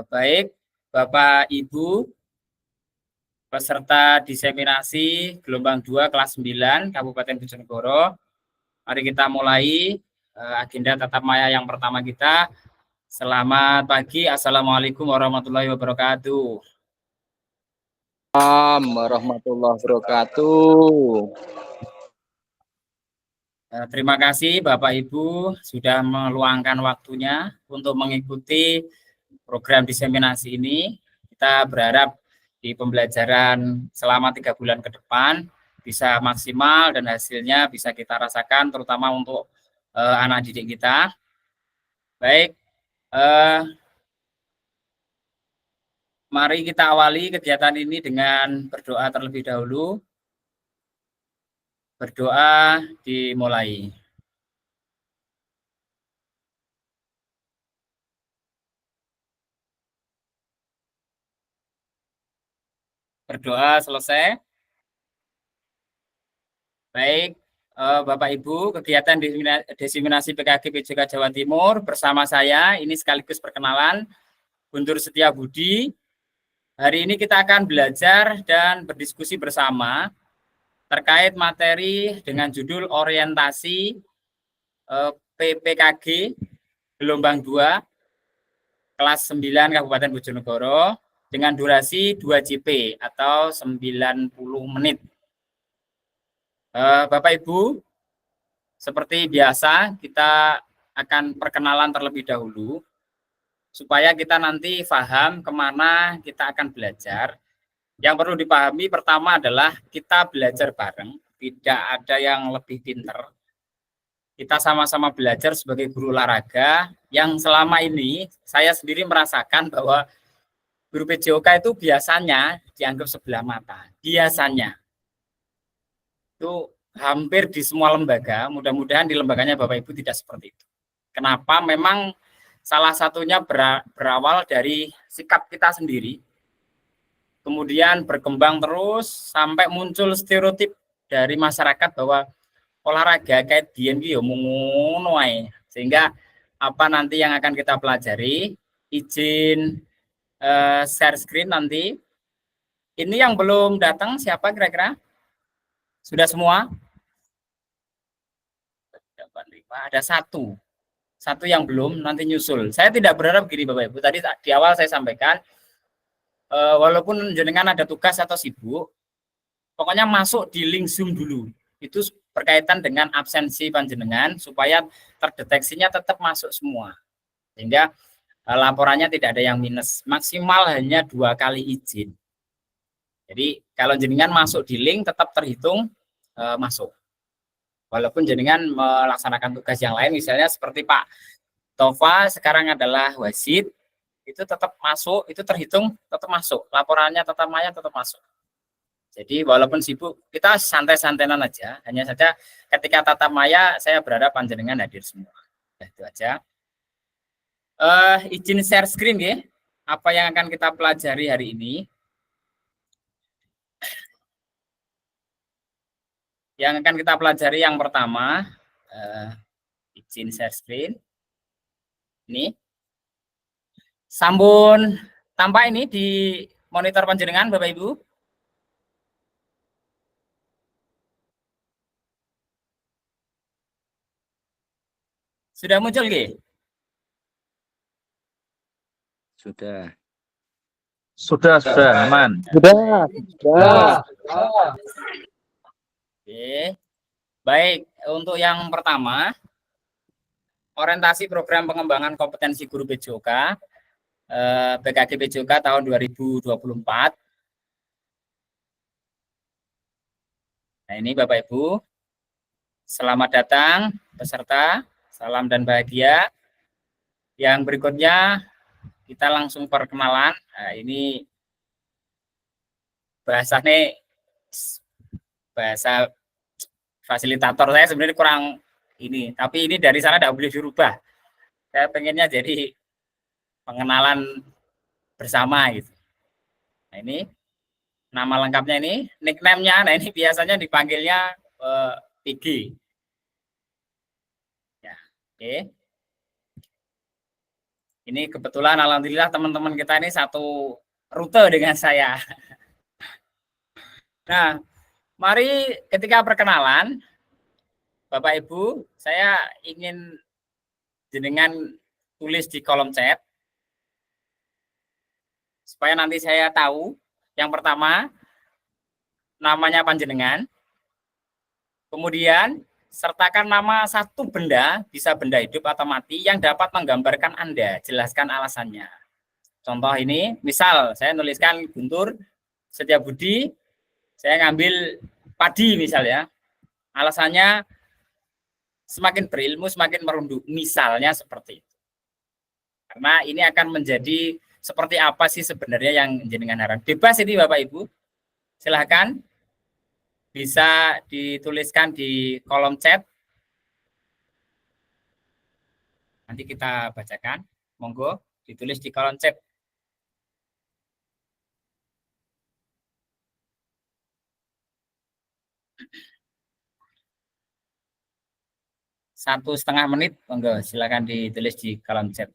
Baik, Bapak Ibu, peserta diseminasi gelombang 2 kelas 9 Kabupaten Bojonegoro. Mari kita mulai agenda tatap maya yang pertama kita. Selamat pagi, Assalamualaikum warahmatullahi wabarakatuh. Warahmatullahi wabarakatuh. Terima kasih Bapak Ibu sudah meluangkan waktunya untuk mengikuti program diseminasi ini. Kita berharap di pembelajaran selama 3 bulan ke depan bisa maksimal dan hasilnya bisa kita rasakan terutama untuk anak didik kita. Baik, mari kita awali kegiatan ini dengan berdoa terlebih dahulu. Berdoa dimulai. Berdoa selesai. Baik, Bapak Ibu, kegiatan diseminasi PKG PJK Jawa Timur bersama saya, ini sekaligus perkenalan, Guntur Setia Budi. Hari ini kita akan belajar dan berdiskusi bersama terkait materi dengan judul orientasi PPKG gelombang 2 kelas 9 Kabupaten Bojonegoro dengan durasi 2 JP atau 90 menit. Bapak Ibu, seperti biasa kita akan perkenalan terlebih dahulu supaya kita nanti paham kemana kita akan belajar. Yang perlu dipahami pertama adalah kita belajar bareng, tidak ada yang lebih pinter. Kita sama-sama belajar sebagai guru olahraga yang selama ini saya sendiri merasakan bahwa guru PJOK itu biasanya dianggap sebelah mata. Biasanya. Itu hampir di semua lembaga, mudah-mudahan di lembaganya Bapak Ibu tidak seperti itu. Kenapa? Memang salah satunya berawal dari sikap kita sendiri, kemudian berkembang terus sampai muncul stereotip dari masyarakat bahwa olahraga kayak dian ki yo ngono ae. Sehingga apa nanti yang akan kita pelajari, izin share screen nanti. Ini yang belum datang siapa kira-kira? Sudah semua? Ada satu yang belum, nanti nyusul. Saya tidak berharap gini Bapak Ibu, tadi di awal saya sampaikan, walaupun jenengan ada tugas atau sibuk, pokoknya masuk di link Zoom dulu. Itu berkaitan dengan absensi panjenengan, supaya terdeteksinya tetap masuk semua. Sehingga laporannya tidak ada yang minus, maksimal hanya 2 kali izin. Jadi kalau jenengan masuk di link tetap terhitung masuk. Walaupun jenengan melaksanakan tugas yang lain, misalnya seperti Pak Tova sekarang adalah wasit, itu tetap masuk, itu terhitung tetap masuk, laporannya tetap maya tetap masuk. Jadi walaupun sibuk, kita santai-santainan aja, hanya saja ketika tatap maya saya berharap panjenengan hadir semua. Itu aja. Izin share screen ya, apa yang akan kita pelajari hari ini. Yang akan kita pelajari yang pertama, izin share screen. Ini. Sampun tampak ini di monitor panjenengan Bapak Ibu. Sudah muncul nggih? Sudah aman. Sudah. Oke. Baik, untuk yang pertama, orientasi program pengembangan kompetensi guru PJOK, PKG PJOK tahun 2024. Nah, ini Bapak Ibu. Selamat datang peserta, salam dan bahagia. Yang berikutnya kita langsung perkenalan. Nah, ini bahasa fasilitator saya sebenarnya kurang ini, tapi ini dari sana tidak boleh dirubah. Saya pengennya jadi pengenalan bersama gitu. Nah, ini nama lengkapnya ini, nickname-nya, nah ini biasanya dipanggilnya PG. Ya. Oke. Ini kebetulan alhamdulillah teman-teman kita ini satu rute dengan saya. Nah, mari ketika perkenalan, Bapak Ibu, saya ingin jenengan tulis di kolom chat supaya nanti saya tahu. Yang pertama, namanya panjenengan. Kemudian sertakan nama satu benda, bisa benda hidup atau mati yang dapat menggambarkan Anda. Jelaskan alasannya. Contoh ini, misal saya nuliskan Guntur Setiabudi, saya ngambil padi misalnya. Alasannya semakin berilmu semakin merunduk, misalnya seperti itu. Karena ini akan menjadi seperti apa sih sebenarnya yang jenengan harap. Bebas ini Bapak Ibu, silahkan bisa dituliskan di kolom chat. Nanti kita bacakan, monggo ditulis di kolom chat. Satu setengah menit, monggo silakan ditulis di kolom chat.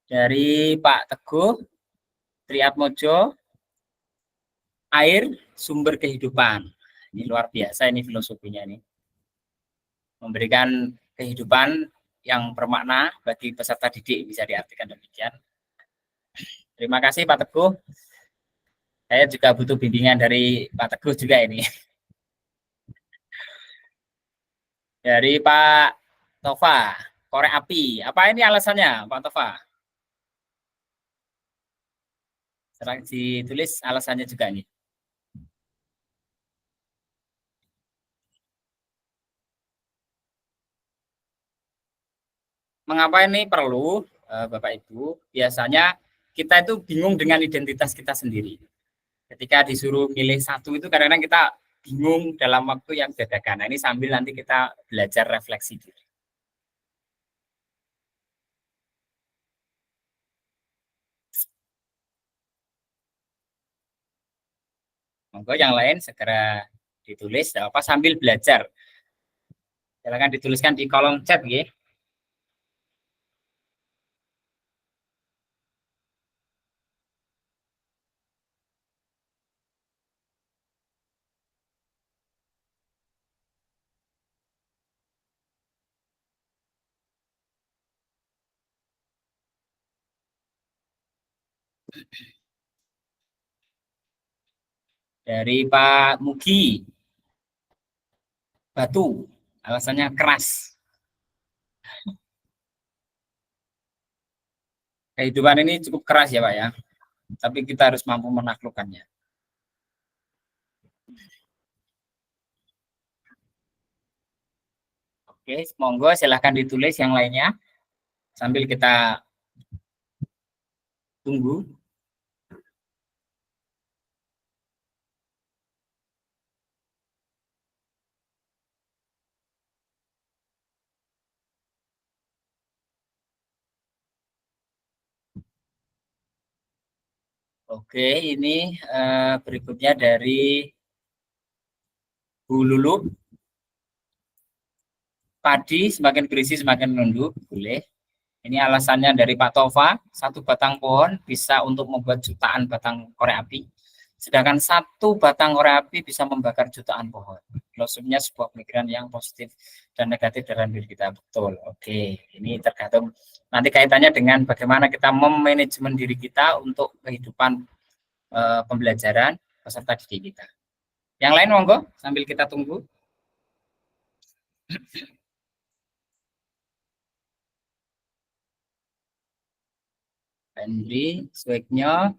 Dari Pak Teguh Triatmojo, air sumber kehidupan. Ini luar biasa ini filosofinya ini. Memberikan kehidupan yang bermakna bagi peserta didik, bisa diartikan demikian. Terima kasih Pak Teguh. Saya juga butuh bimbingan dari Pak Teguh juga ini. Dari Pak Tova, korek api. Apa ini alasannya Pak Tova? Serang ditulis alasannya juga ini. Mengapa ini perlu, Bapak Ibu? Biasanya kita itu bingung dengan identitas kita sendiri. Ketika disuruh milih satu itu kadang-kadang kita bingung dalam waktu yang dadakan. Nah, ini sambil nanti kita belajar refleksi diri. Monggo yang lain segera ditulis, apa sambil belajar. Silakan dituliskan di kolom chat, ya. Dari Pak Mugi, batu, alasannya keras. Kehidupan ini cukup keras ya Pak ya, tapi kita harus mampu menaklukkannya. Oke, monggo silahkan ditulis yang lainnya sambil kita tunggu. Oke, ini berikutnya dari Bu Lulu. Padi semakin berisi semakin menunduk, boleh. Ini alasannya dari Pak Tova, satu batang pohon bisa untuk membuat jutaan batang korek api. Sedangkan satu batang korek api bisa membakar jutaan pohon. Filosofinya sebuah pemikiran yang positif dan negatif dalam diri kita. Betul. Oke, ini tergantung nanti kaitannya dengan bagaimana kita memanajemen diri kita untuk kehidupan pembelajaran peserta didik kita. Yang lain monggo sambil kita tunggu. Henry, swagnya,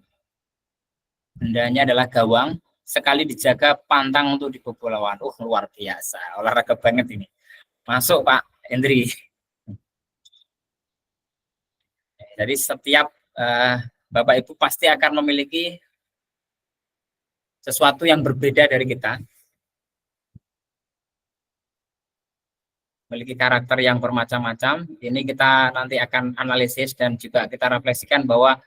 bendanya adalah gawang. Sekali dijaga pantang untuk dibobol lawan. Luar biasa, olahraga banget ini. Masuk Pak Henry. Jadi setiap Bapak Ibu pasti akan memiliki sesuatu yang berbeda dari kita. Memiliki karakter yang bermacam-macam. Ini kita nanti akan analisis dan juga kita refleksikan bahwa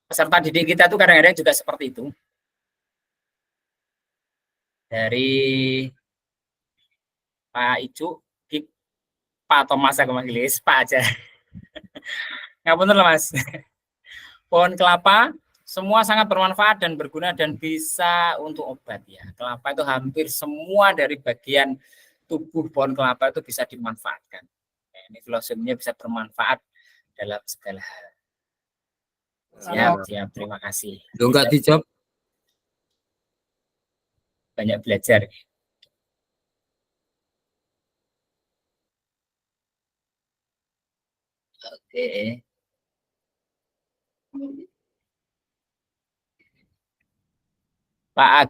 peserta didik kita itu kadang-kadang juga seperti itu. Dari Pak Icu, Pak Thomas aku manggil, Pak aja. Nggak bener lah Mas. Pohon kelapa semua sangat bermanfaat dan berguna dan bisa untuk obat ya. Kelapa itu hampir semua dari bagian tubuh pohon kelapa itu bisa dimanfaatkan. Ini filosofinya bisa bermanfaat dalam segala hal. Siap, terima kasih. Enggak dijawab. Banyak belajar. Oke.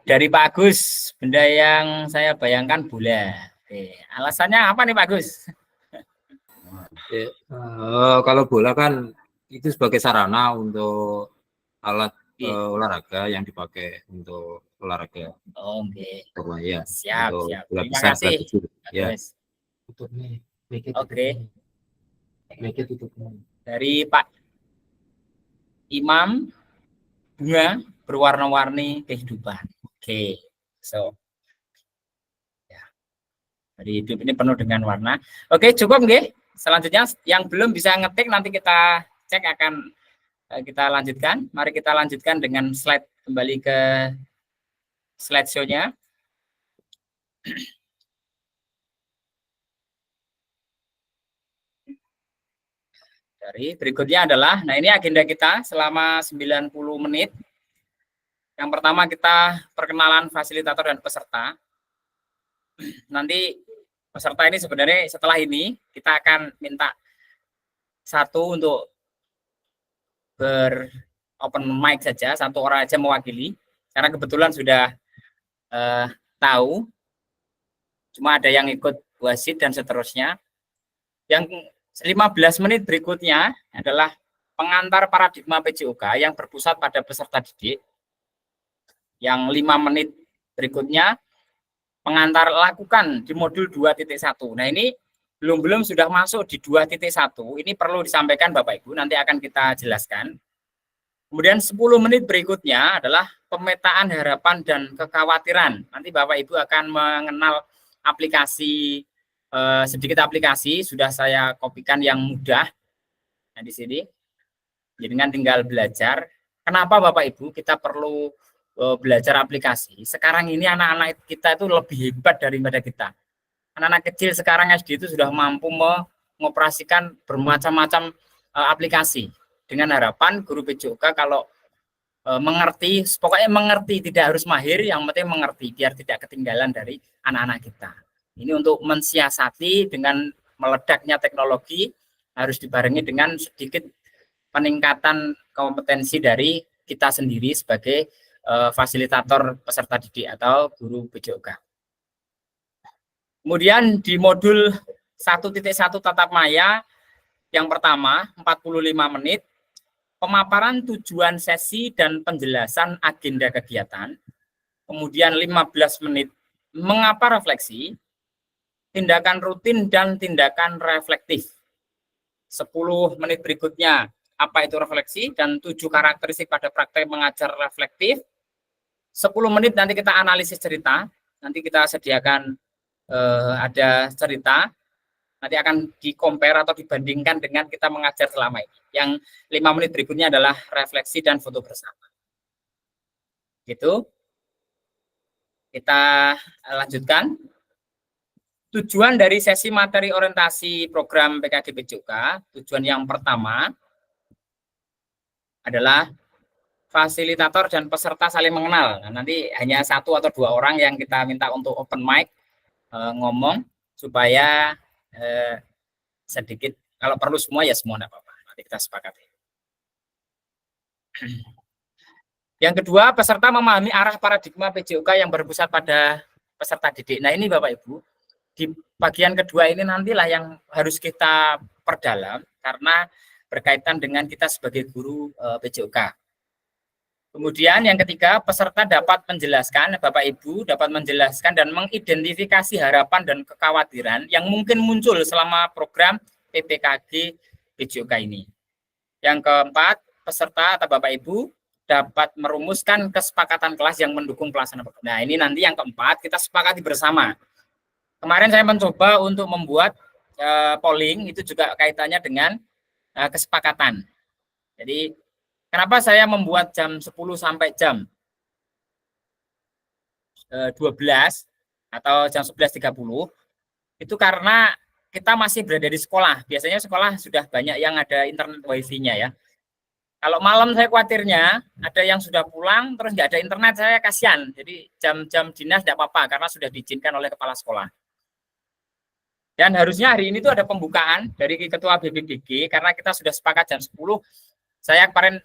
Dari Pak Agus, benda yang saya bayangkan bola. Oke. Alasannya apa nih Pak Agus? Kalau bola kan itu sebagai sarana untuk alat olahraga yang dipakai untuk olahraga. Oke. Ya. Siap. Terima kasih. Ya. Oke. Dari Pak Imam, bunga berwarna-warni kehidupan. Oke. So. Ya. Jadi hidup ini penuh dengan warna. Oke, cukup nggih? Selanjutnya yang belum bisa ngetik nanti kita cek akan kita lanjutkan. Mari kita lanjutkan dengan slide, kembali ke slideshow-nya. Dari berikutnya adalah, nah ini agenda kita selama 90 menit. Yang pertama kita perkenalan fasilitator dan peserta. Nanti peserta ini sebenarnya setelah ini kita akan minta satu untuk open mic saja, satu orang aja mewakili. Karena kebetulan sudah tahu, cuma ada yang ikut wasit dan seterusnya. Yang 15 menit berikutnya adalah pengantar paradigma PJOK yang berpusat pada peserta didik. Yang 5 menit berikutnya pengantar lakukan di modul 2.1. Nah ini belum sudah masuk di 2.1. Ini perlu disampaikan Bapak Ibu, nanti akan kita jelaskan. Kemudian 10 menit berikutnya adalah pemetaan harapan dan kekhawatiran. Nanti Bapak Ibu akan mengenal aplikasi, sedikit aplikasi, sudah saya kopikan yang mudah. Nah di sini, jadi kan tinggal belajar. Kenapa Bapak Ibu kita perlu belajar aplikasi? Sekarang ini anak-anak kita itu lebih hebat daripada kita. Anak-anak kecil sekarang SD itu sudah mampu mengoperasikan bermacam-macam aplikasi. Dengan harapan guru PJOK kalau mengerti, pokoknya mengerti, tidak harus mahir, yang penting mengerti, biar tidak ketinggalan dari anak-anak kita. Ini untuk mensiasati dengan meledaknya teknologi, harus dibarengi dengan sedikit peningkatan kompetensi dari kita sendiri sebagai fasilitator peserta didik atau guru PJOK. Kemudian di modul 1.1 tatap maya yang pertama 45 menit, pemaparan tujuan sesi dan penjelasan agenda kegiatan. Kemudian 15 menit mengapa refleksi, tindakan rutin dan tindakan reflektif. 10 menit berikutnya apa itu refleksi dan 7 karakteristik pada praktek mengajar reflektif. 10 menit nanti kita analisis cerita, nanti kita sediakan ada cerita, nanti akan di-compare atau dibandingkan dengan kita mengajar selama ini. Yang 5 menit berikutnya adalah refleksi dan foto bersama. Gitu. Kita lanjutkan. Tujuan dari sesi materi orientasi program PKG PJOK, tujuan yang pertama adalah fasilitator dan peserta saling mengenal. Nah, nanti hanya 1 atau 2 orang yang kita minta untuk open mic ngomong supaya sedikit, kalau perlu semua ya semua, enggak apa-apa. Nanti kita sepakati. Yang kedua, peserta memahami arah paradigma PJOK yang berpusat pada peserta didik. Nah, ini Bapak Ibu, di bagian kedua ini nantilah yang harus kita perdalam, karena berkaitan dengan kita sebagai guru PJOK. Kemudian yang ketiga, peserta dapat menjelaskan, Bapak Ibu dapat menjelaskan dan mengidentifikasi harapan dan kekhawatiran yang mungkin muncul selama program PPKG PJOK ini. Yang keempat, peserta atau Bapak Ibu dapat merumuskan kesepakatan kelas yang mendukung pelaksanaan program. Nah, ini nanti yang keempat, kita sepakati bersama. Kemarin saya mencoba untuk membuat polling, itu juga kaitannya dengan kesepakatan. Jadi, kenapa saya membuat jam 10 sampai jam 12 atau jam 11.30? Itu karena kita masih berada di sekolah. Biasanya sekolah sudah banyak yang ada internet wifi-nya ya. Kalau malam saya khawatirnya ada yang sudah pulang terus nggak ada internet, saya kasihan. Jadi jam-jam dinas tidak apa-apa karena sudah diizinkan oleh kepala sekolah. Dan harusnya hari ini itu ada pembukaan dari Ketua BPBG karena kita sudah sepakat jam 10. Saya kemarin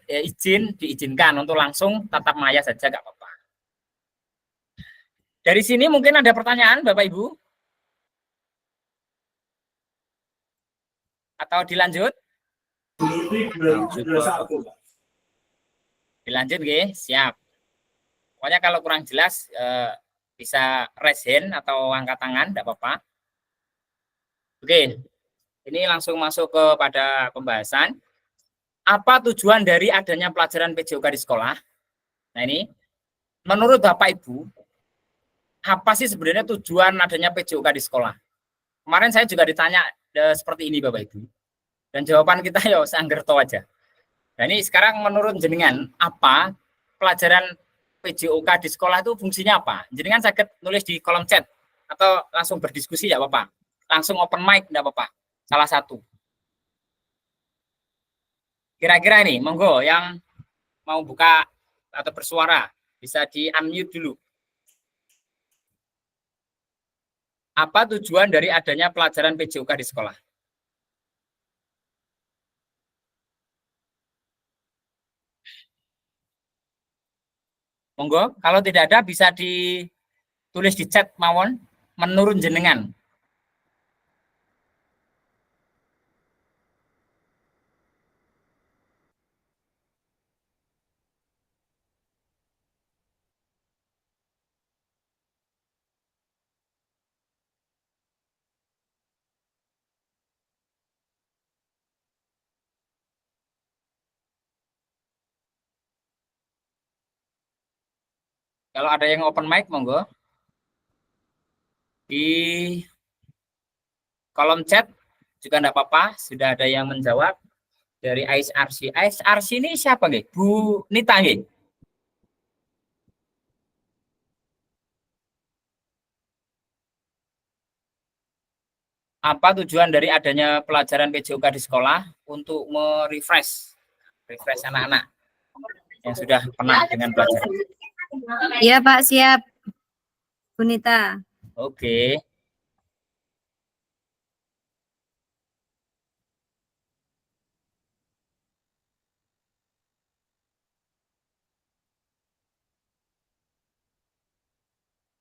diizinkan untuk langsung tatap maya saja, nggak apa-apa. Dari sini mungkin ada pertanyaan, Bapak Ibu? Atau dilanjut? Dilanjut, nggih? Siap. Pokoknya kalau kurang jelas bisa raise hand atau angkat tangan, tidak apa-apa. Oke, ini langsung masuk kepada pembahasan. Apa tujuan dari adanya pelajaran PJOK di sekolah? Nah ini, menurut Bapak Ibu, apa sih sebenarnya tujuan adanya PJOK di sekolah? Kemarin saya juga ditanya seperti ini Bapak Ibu. Dan jawaban kita ya sanggerto aja. Nah ini sekarang menurut jenengan, apa pelajaran PJOK di sekolah itu fungsinya apa? Jenengan sakit nulis di kolom chat atau langsung berdiskusi ya Bapak? Langsung open mic enggak apa-apa. Salah satu. Kira-kira ini, monggo yang mau buka atau bersuara bisa di-unmute dulu. Apa tujuan dari adanya pelajaran PJOK di sekolah? Monggo, kalau tidak ada bisa ditulis di chat mawon menurun jenengan. Kalau ada yang open mic, monggo. Di kolom chat juga enggak apa-apa, sudah ada yang menjawab dari ISRC. ISRC ini siapa nggih? Bu Nita nggih? Apa tujuan dari adanya pelajaran PJOK di sekolah? Untuk refresh anak-anak yang sudah pernah dengan pelajaran. Iya Pak, siap. Bunita. Oke.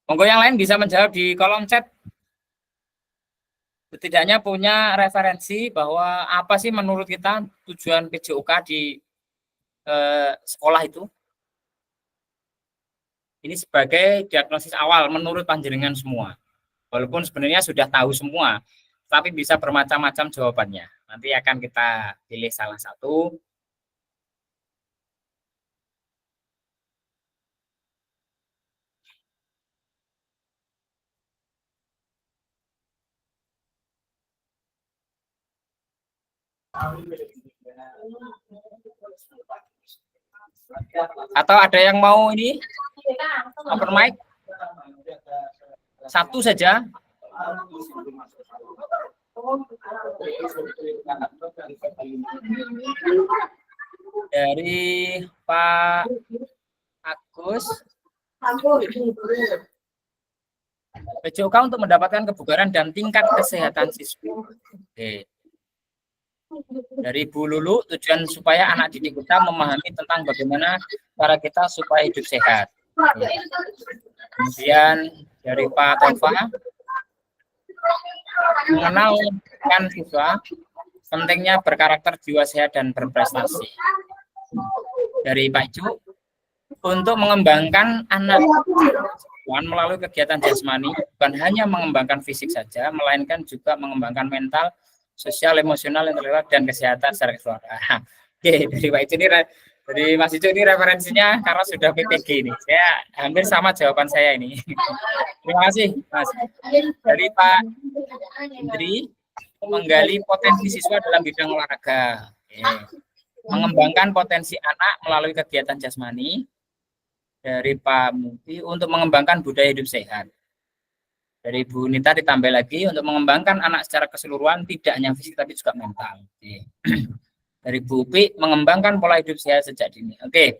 Monggo yang lain bisa menjawab di kolom chat. Setidaknya punya referensi bahwa apa sih menurut kita tujuan PJOK di sekolah itu. Ini sebagai diagnosis awal menurut panjenengan semua. Walaupun sebenarnya sudah tahu semua, tapi bisa bermacam-macam jawabannya. Nanti akan kita pilih salah satu. Atau ada yang mau ini open mic? Satu saja. Dari Pak Agus. PJOK untuk mendapatkan kebugaran dan tingkat kesehatan siswa. Oke. Dari Bu Lulu, tujuan supaya anak didik kita memahami tentang bagaimana cara kita supaya hidup sehat. Kemudian dari Pak Tova, mengenalkan siswa pentingnya berkarakter jiwa sehat dan berprestasi. Dari Pak Icu, untuk mengembangkan anak melalui kegiatan jasmani, bukan hanya mengembangkan fisik saja, melainkan juga mengembangkan mental, sosial, emosional, intelektual, dan kesehatan secara keseluruhan. Oke, dari Pak Icu ini, dari Mas Icu ini referensinya karena sudah PPG ini. Saya hampir sama jawaban saya ini. Terima kasih, Mas. Dari Pak Indri, menggali potensi siswa dalam bidang olahraga. Mengembangkan potensi anak melalui kegiatan jasmani. Dari Pak Muti, untuk mengembangkan budaya hidup sehat. Dari Bu Nita ditambah lagi, untuk mengembangkan anak secara keseluruhan, tidak hanya fisik tapi juga mental. Dari Bu Upi, mengembangkan pola hidup sehat sejak dini. Oke.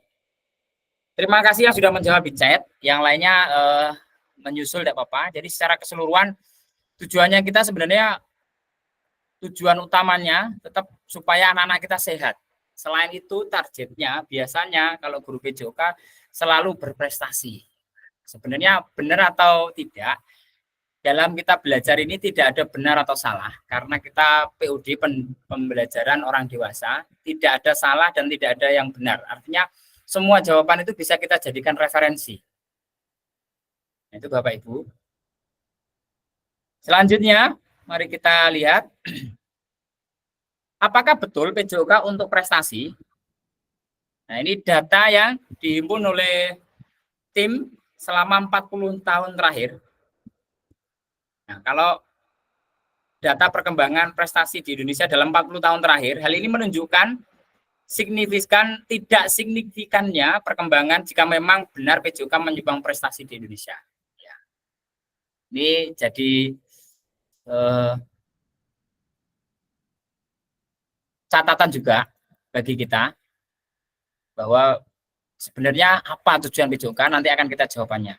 Terima kasih yang sudah menjawab di chat. Yang lainnya menyusul tidak apa-apa. Jadi secara keseluruhan tujuannya kita sebenarnya, tujuan utamanya tetap supaya anak-anak kita sehat. Selain itu targetnya biasanya kalau guru PJOK selalu berprestasi. Sebenarnya benar atau tidak, dalam kita belajar ini tidak ada benar atau salah. Karena kita PUD pembelajaran orang dewasa, tidak ada salah dan tidak ada yang benar. Artinya semua jawaban itu bisa kita jadikan referensi. Itu Bapak Ibu. Selanjutnya, mari kita lihat. Apakah betul PJOK untuk prestasi? Nah, ini data yang dihimpun oleh tim selama 40 tahun terakhir. Nah, kalau data perkembangan prestasi di Indonesia dalam 40 tahun terakhir, hal ini menunjukkan tidak signifikannya perkembangan jika memang benar PJOK menyumbang prestasi di Indonesia. Ya. Ini jadi catatan juga bagi kita bahwa sebenarnya apa tujuan PJOK, nanti akan kita jawabannya.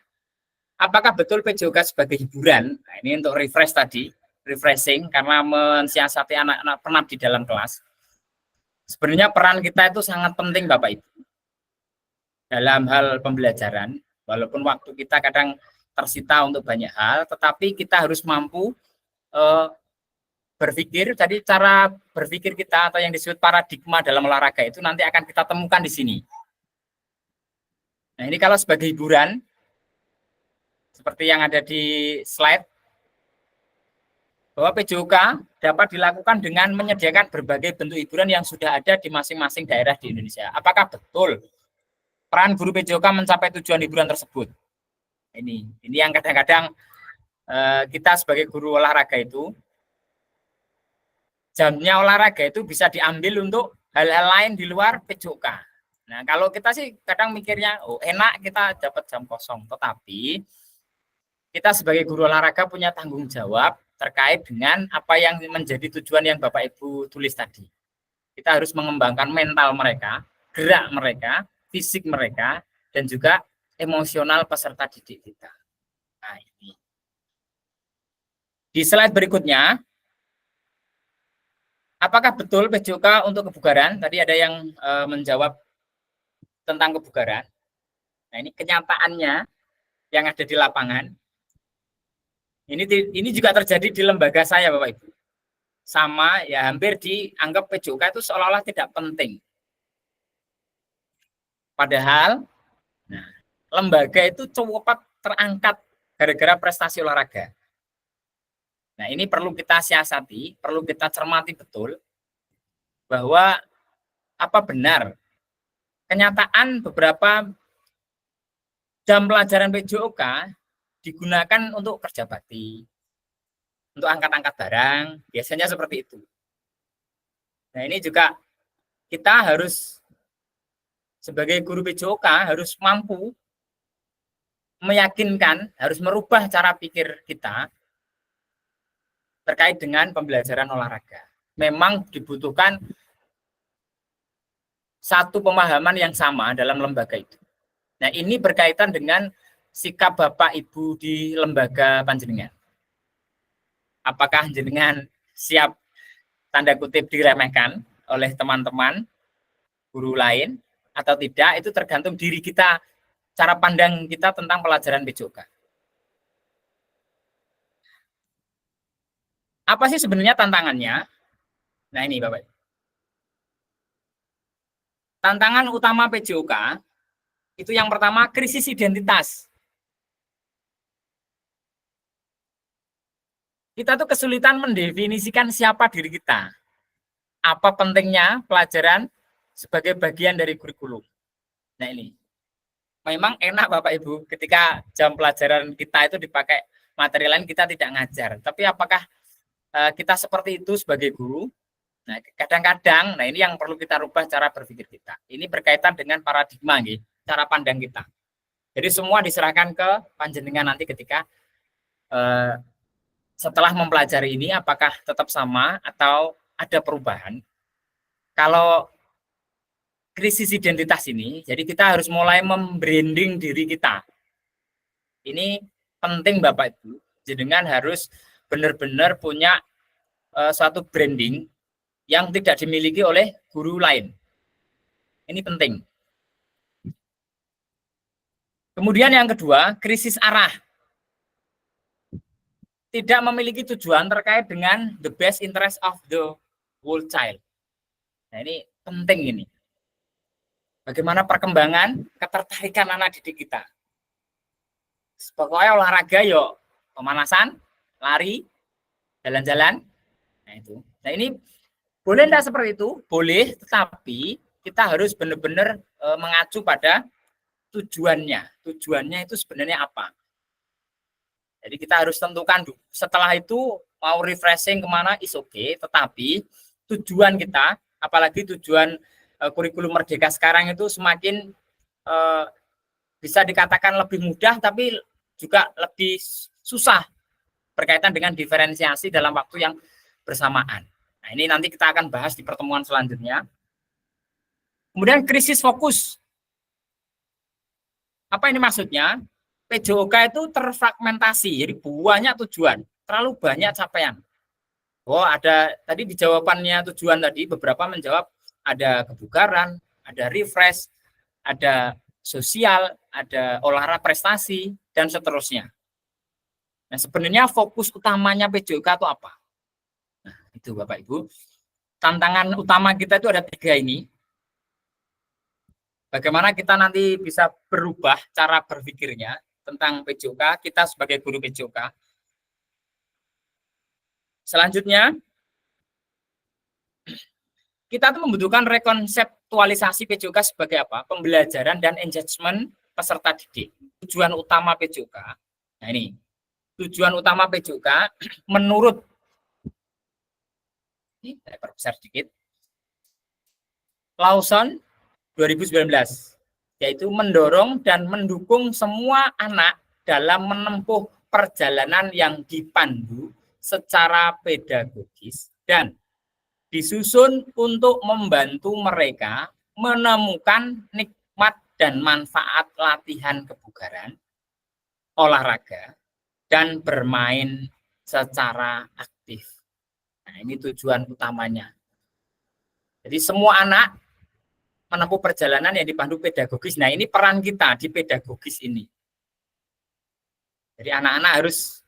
Apakah betul PJOK sebagai hiburan? Nah, ini untuk refreshing karena mensiasati anak-anak penat di dalam kelas. Sebenarnya peran kita itu sangat penting Bapak Ibu dalam hal pembelajaran, walaupun waktu kita kadang tersita untuk banyak hal, tetapi kita harus mampu berpikir. Jadi cara berpikir kita atau yang disebut paradigma dalam olahraga itu nanti akan kita temukan di sini. Nah, ini kalau sebagai hiburan, seperti yang ada di slide, bahwa PJOK dapat dilakukan dengan menyediakan berbagai bentuk hiburan yang sudah ada di masing-masing daerah di Indonesia. Apakah betul peran guru PJOK mencapai tujuan hiburan tersebut? Ini yang kadang-kadang kita sebagai guru olahraga itu, jamnya olahraga itu bisa diambil untuk hal-hal lain di luar PJOK. Nah, kalau kita sih kadang mikirnya, oh enak kita dapat jam kosong. Tetapi kita sebagai guru olahraga punya tanggung jawab terkait dengan apa yang menjadi tujuan yang Bapak Ibu tulis tadi. Kita harus mengembangkan mental mereka, gerak mereka, fisik mereka, dan juga emosional peserta didik kita. Nah, ini. Di slide berikutnya, apakah betul PJOK untuk kebugaran? Tadi ada yang menjawab tentang kebugaran. Nah, ini kenyataannya yang ada di lapangan. Ini juga terjadi di lembaga saya, Bapak Ibu. Sama, ya hampir dianggap PJOK itu seolah-olah tidak penting. Padahal, nah, lembaga itu cepat terangkat gara-gara prestasi olahraga. Nah, ini perlu kita siasati, perlu kita cermati betul bahwa apa benar kenyataan beberapa jam pelajaran PJOK digunakan untuk kerja bakti, untuk angkat-angkat barang, biasanya seperti itu. Nah, ini juga kita harus sebagai guru PJOK harus mampu meyakinkan, harus merubah cara pikir kita terkait dengan pembelajaran olahraga. Memang dibutuhkan satu pemahaman yang sama dalam lembaga itu. Nah, ini berkaitan dengan sikap Bapak Ibu di lembaga panjenengan. Apakah jenengan siap tanda kutip diremehkan oleh teman-teman guru lain atau tidak, itu tergantung diri kita, cara pandang kita tentang pelajaran PJOK. Apa sih sebenarnya tantangannya? Nah ini Bapak. Tantangan utama PJOK itu yang pertama krisis identitas. Kita tuh kesulitan mendefinisikan siapa diri kita. Apa pentingnya pelajaran sebagai bagian dari kurikulum. Nah ini. Memang enak Bapak Ibu ketika jam pelajaran kita itu dipakai materi lain kita tidak ngajar. Tapi apakah kita seperti itu sebagai guru? Nah, kadang-kadang, nah ini yang perlu kita rubah cara berpikir kita. Ini berkaitan dengan paradigma, gitu, cara pandang kita. Jadi semua diserahkan ke panjenengan nanti ketika setelah mempelajari ini, apakah tetap sama atau ada perubahan. Kalau krisis identitas ini, jadi kita harus mulai membranding diri kita. Ini penting Bapak Ibu, jenengan harus benar-benar punya suatu branding yang tidak dimiliki oleh guru lain. Ini penting. Kemudian yang kedua, krisis arah. Tidak memiliki tujuan terkait dengan the best interest of the whole child. Nah ini penting ini. Bagaimana perkembangan ketertarikan anak didik kita. Pokoknya olahraga yuk, pemanasan, lari, jalan-jalan. Nah itu. Nah ini boleh enggak seperti itu? Boleh, tetapi kita harus benar-benar mengacu pada tujuannya. Tujuannya itu sebenarnya apa? Jadi kita harus tentukan dulu. Setelah itu mau refreshing kemana is okay, tetapi tujuan kita, apalagi tujuan kurikulum Merdeka sekarang itu semakin bisa dikatakan lebih mudah, tapi juga lebih susah berkaitan dengan diferensiasi dalam waktu yang bersamaan. Nah ini nanti kita akan bahas di pertemuan selanjutnya. Kemudian krisis fokus. Apa ini maksudnya? PJOK itu terfragmentasi, jadi banyak tujuan, terlalu banyak capaian. Oh ada, tadi di jawabannya tujuan tadi, beberapa menjawab ada kebugaran, ada refresh, ada sosial, ada olahraga prestasi, dan seterusnya. Nah sebenarnya fokus utamanya PJOK itu apa? Nah itu Bapak Ibu, tantangan utama kita itu ada 3 ini. Bagaimana kita nanti bisa berubah cara berpikirnya tentang PJOK, kita sebagai guru PJOK. Selanjutnya, kita tuh membutuhkan rekonseptualisasi PJOK sebagai apa? Pembelajaran dan engagement peserta didik. Tujuan utama PJOK. Nah ini, tujuan utama PJOK menurut, ini saya perbesar sedikit, Lawson 2019, yaitu mendorong dan mendukung semua anak dalam menempuh perjalanan yang dipandu secara pedagogis dan disusun untuk membantu mereka menemukan nikmat dan manfaat latihan kebugaran, olahraga, dan bermain secara aktif. Nah, ini tujuan utamanya. Jadi semua anak menempuh perjalanan yang dipandu pedagogis. Nah, ini peran kita di pedagogis ini. Jadi anak-anak harus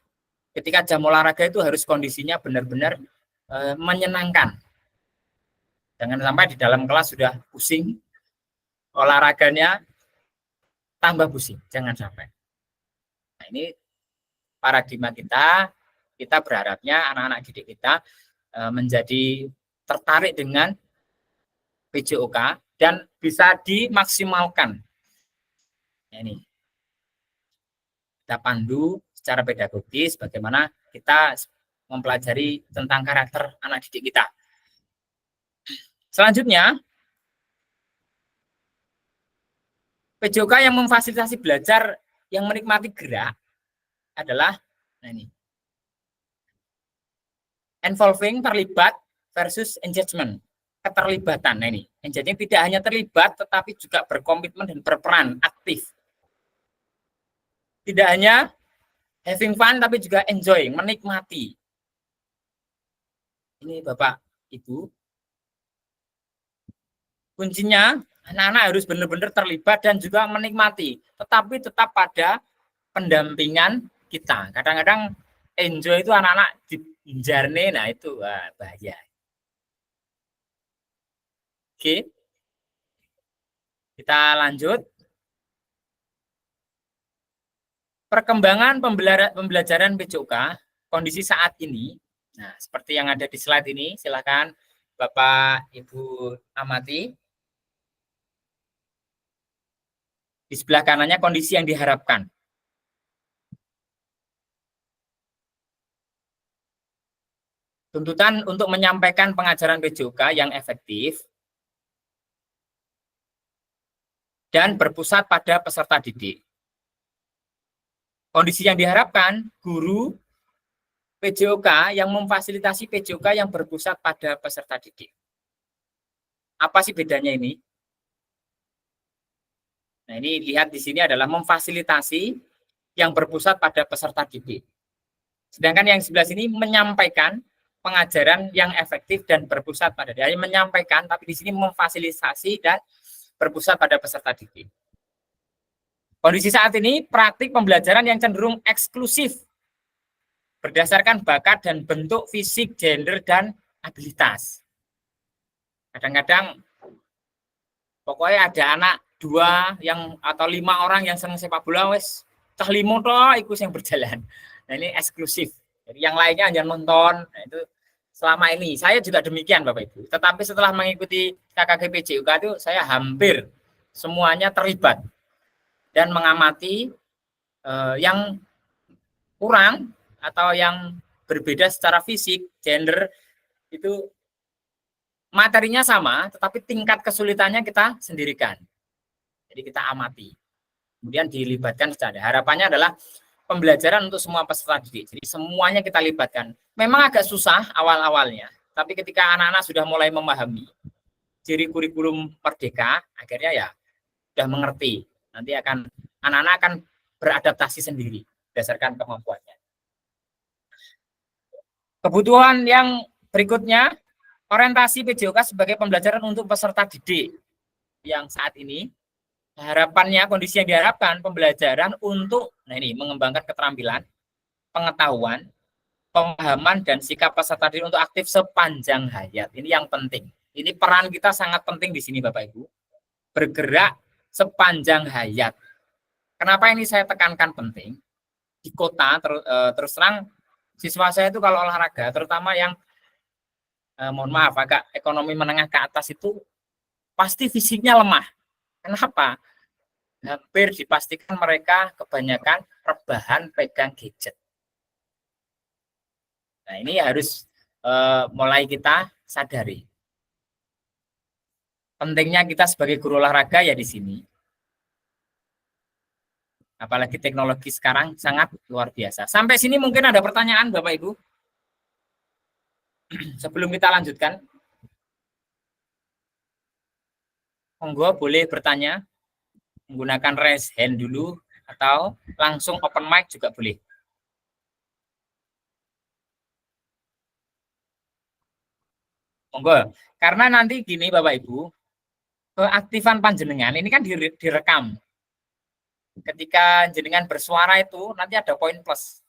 ketika jam olahraga itu harus kondisinya benar-benar menyenangkan. Jangan sampai di dalam kelas sudah pusing, olahraganya tambah pusing. Jangan sampai. Nah, ini paradigma kita berharapnya anak-anak didik kita menjadi tertarik dengan PJOK dan bisa dimaksimalkan. Nah, ini kita pandu secara pedagogis bagaimana kita mempelajari tentang karakter anak didik kita. Selanjutnya, PJOK yang memfasilitasi belajar yang menikmati gerak adalah, nah ini, involving, terlibat, versus engagement, keterlibatan. Nah ini, engagement tidak hanya terlibat, tetapi juga berkomitmen dan berperan aktif. Tidak hanya having fun, tapi juga enjoy, menikmati. Ini Bapak, Ibu. Kuncinya, anak-anak harus benar-benar terlibat dan juga menikmati. Tetapi tetap pada pendampingan kita. Kadang-kadang enjoy itu anak-anak dijarne, nah itu bahaya. Oke. Kita lanjut. Perkembangan pembelajaran PJOK kondisi saat ini. Nah, seperti yang ada di slide ini, silakan Bapak Ibu amati. Di sebelah kanannya kondisi yang diharapkan. Tuntutan untuk menyampaikan pengajaran PJOK yang efektif dan berpusat pada peserta didik. Kondisi yang diharapkan, guru PJOK yang memfasilitasi PJOK yang berpusat pada peserta didik. Apa sih bedanya ini? Nah, ini lihat di sini adalah memfasilitasi yang berpusat pada peserta didik. Sedangkan yang sebelah sini menyampaikan pengajaran yang efektif dan berpusat pada dia. Menyampaikan, tapi di sini memfasilitasi dan berpusat pada peserta didik. Kondisi saat ini, praktik pembelajaran yang cenderung eksklusif berdasarkan bakat dan bentuk fisik, gender, dan abilitas. Kadang-kadang pokoknya ada anak 2 yang atau 5 orang yang senang sepak bola, wes cah 5 toh ikut yang berjalan. Nah, ini eksklusif. Jadi yang lainnya hanya nonton. Nah, itu selama ini saya juga demikian Bapak Ibu. Tetapi setelah mengikuti KKG PJOK itu saya hampir semuanya terlibat dan mengamati yang kurang atau yang berbeda secara fisik, gender, itu materinya sama, tetapi tingkat kesulitannya kita sendirikan. Jadi kita amati. Kemudian dilibatkan secara. Harapannya adalah pembelajaran untuk semua peserta didik. Jadi semuanya kita libatkan. Memang agak susah awal-awalnya, tapi ketika anak-anak sudah mulai memahami ciri kurikulum Merdeka, akhirnya ya sudah mengerti. Nanti anak-anak akan beradaptasi sendiri berdasarkan kemampuannya. Kebutuhan yang berikutnya, orientasi PJOK sebagai pembelajaran untuk peserta didik yang saat ini, harapannya, kondisi yang diharapkan pembelajaran untuk, nah ini, mengembangkan keterampilan, pengetahuan, pemahaman, dan sikap peserta didik untuk aktif sepanjang hayat. Ini yang penting. Ini peran kita sangat penting di sini Bapak Ibu. Bergerak sepanjang hayat. Kenapa ini saya tekankan penting? Di kota, terus terang, siswa saya itu kalau olahraga, terutama yang mohon maaf agak ekonomi menengah ke atas itu pasti fisiknya lemah. Kenapa? Hampir dipastikan mereka kebanyakan rebahan pegang gadget. Nah, ini harus mulai kita sadari. Pentingnya kita sebagai guru olahraga ya di sini. Apalagi teknologi sekarang sangat luar biasa. Sampai sini mungkin ada pertanyaan Bapak Ibu? Sebelum kita lanjutkan. Monggo boleh bertanya. Menggunakan raise hand dulu. Atau langsung open mic juga boleh. Monggo. Karena nanti gini Bapak Ibu. Keaktifan panjenengan ini kan direkam. Ketika jenengan bersuara itu nanti ada poin plus.